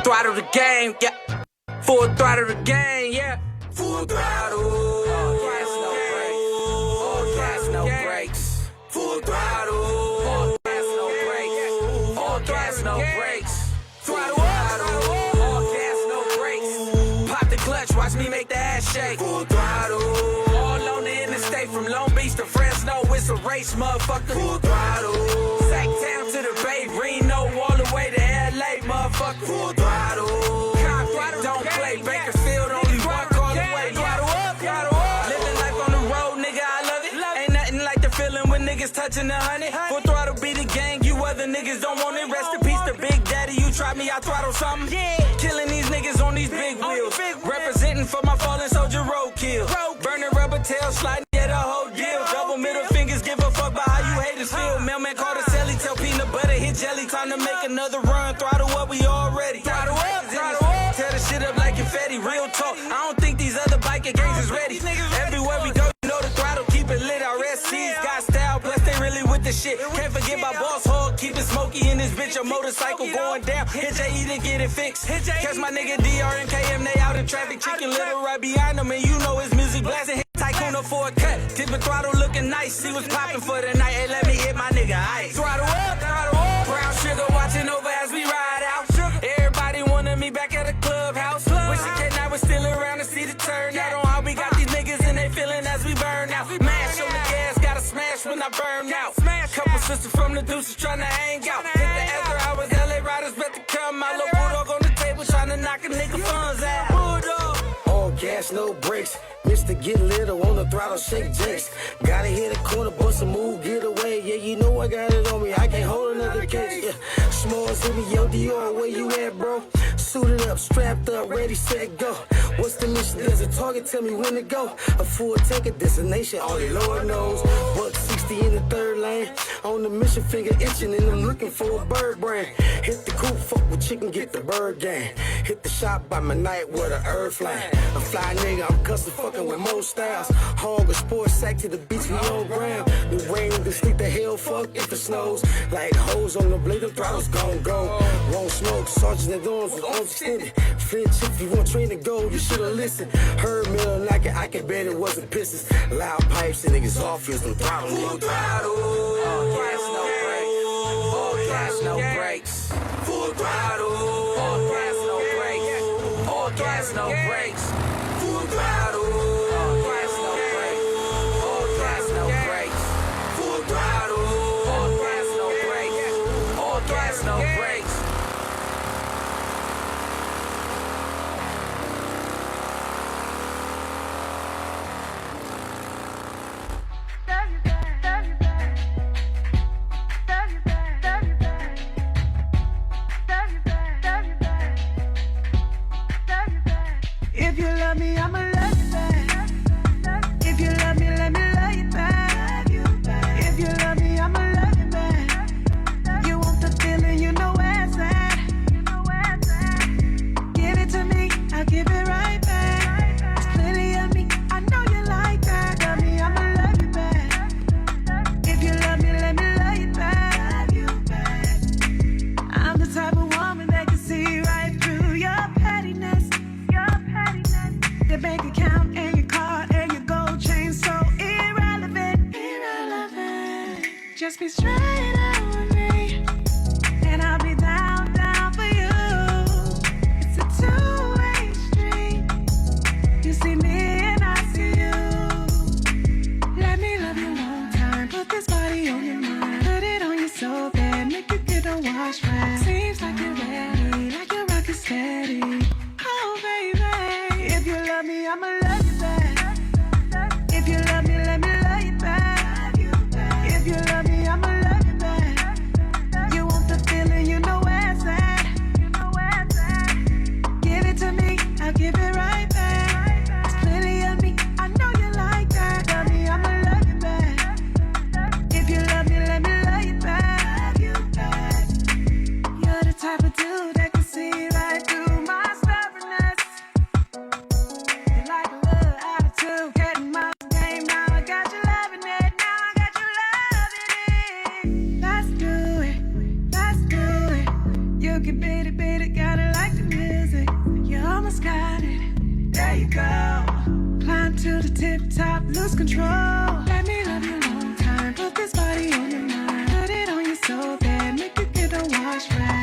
throttle the game, yeah. Full throttle the game, yeah. Full throttle. All gas, no brakes. All gas, no brakes. Full throttle. All gas, no brakes. All gas, no brakes. Throttle up. All gas, no brakes. Pop the clutch, watch me make the ass shake. Full throttle. All on the interstate from Long Beach to Fresno. It's a race, motherfucker. Full throttle. Sacktown to the Bay, Reno, all the way to LA, motherfucker. Full throttle. Don't play Bakersfield, only one call away. Throttle up, throttle up. Living life on the road, nigga, I love it. Ain't nothing like the feeling when niggas touching the honey. Full throttle be the gang, you other niggas don't want it. Rest in peace to Big Daddy, you try me, I throttle something. Killing these niggas on these big wheels. Representing for my fallen soldier roadkill. Burning rubber tails, sliding, yeah, the whole deal. Double middle fingers, give a fuck about how you haters feel. Mailman called a celly, tell peanut butter, hit jelly. Time to make another run, throttle up, we all ready. Throttle up, throttle up. Tear the shit up like confetti, real talk. I don't think these other biker gangs is ready. Everywhere we go, you know the throttle, keep it lit. Our SC's got style, plus they really with the shit. Can't forget my boss hog, keep it smoky in this bitch. A motorcycle going down, hit JE to get it fixed. Catch my nigga DR and KM, they out in traffic. Chicken Little right behind them, and you know his music blasting. Hit Tycoon for a cut, tipping throttle looking nice. See what's popping for the night, hey, let me hit my nigga ice. Throttle up, throttle up. Brown sugar watching over as we ride out. Everybody wanted me back at the clubhouse. Wish the kid I was still around to see the turnout on how we got these niggas and they feeling as we burn out. Mash on the gas, gotta smash when I burn out. Couple sisters from the deuces trying to hang out. Hit the after hours, LA riders bet to come out. Little bulldog on the table trying to knock a nigga funds out. Bulldog. All gas, no brakes. Mr. Get Little on the throttle, shake jakes. Gotta hit a corner, bust a move, get away. Yeah, you know I got it on me. I can't hold another case. Yeah. Smalls in me, yo, Dior, where you at, bro? Suited up, strapped up, ready, set, go. What's the mission? There's a target, tell me when to go. A full tank, a destination, only Lord knows. Buck 60 in the third lane. On the mission, finger itching, and I'm looking for a bird brain. Hit the coop, fuck with chicken, get the bird game. Hit the shop by my night with an earth flame. A fly nigga, I'm custom fucking with most styles. Hog a sports sack to the beach, we on ground. The rain, the sleep, the hell, fuck if it snows. Like hoes on the blade, the throttle's gon' go. Won't smoke, sergeant and arms was arms extended. Flinch if you want train to go, you should've listened. Heard mill like it, I can bet it wasn't pisses. Loud pipes and niggas off, here's no throttle. Full throttle. All gas, no brakes. All gas, no brakes. Full throttle. All gas, no brakes. All gas, no brakes. Full throttle. All gas, no brakes. All gas, no brakes. Full throttle. All gas, no brakes. All gas, no brakes. If you love me, I'ma love you back. If you love me, let me love you back. If you love me, I'ma love you back. You want the feeling, you know where it's at. Give it to me, I'll give it right back. It's clearly of me, I know you like that. Love me, I'ma love you back. If you love me, let me love you back. I'm the type of woman that can see right through your pettiness. The bank account and your car and your gold chain so irrelevant. Just be straight out with me, and I'll be down for you. It's a two-way street. You see me and I see you. Let me love you long time. Put this body on your mind. Put it on you so bad, make you get a wash right. Seems like you're ready, like your rock is steady. Oh baby, if you love me, I'ma love you back. If you love me, let me love you back. If you love me, I'ma love you back. to tip top, lose control. Let me love you long time, put this body on your mind. Put it on you so bad, make you get a wash right.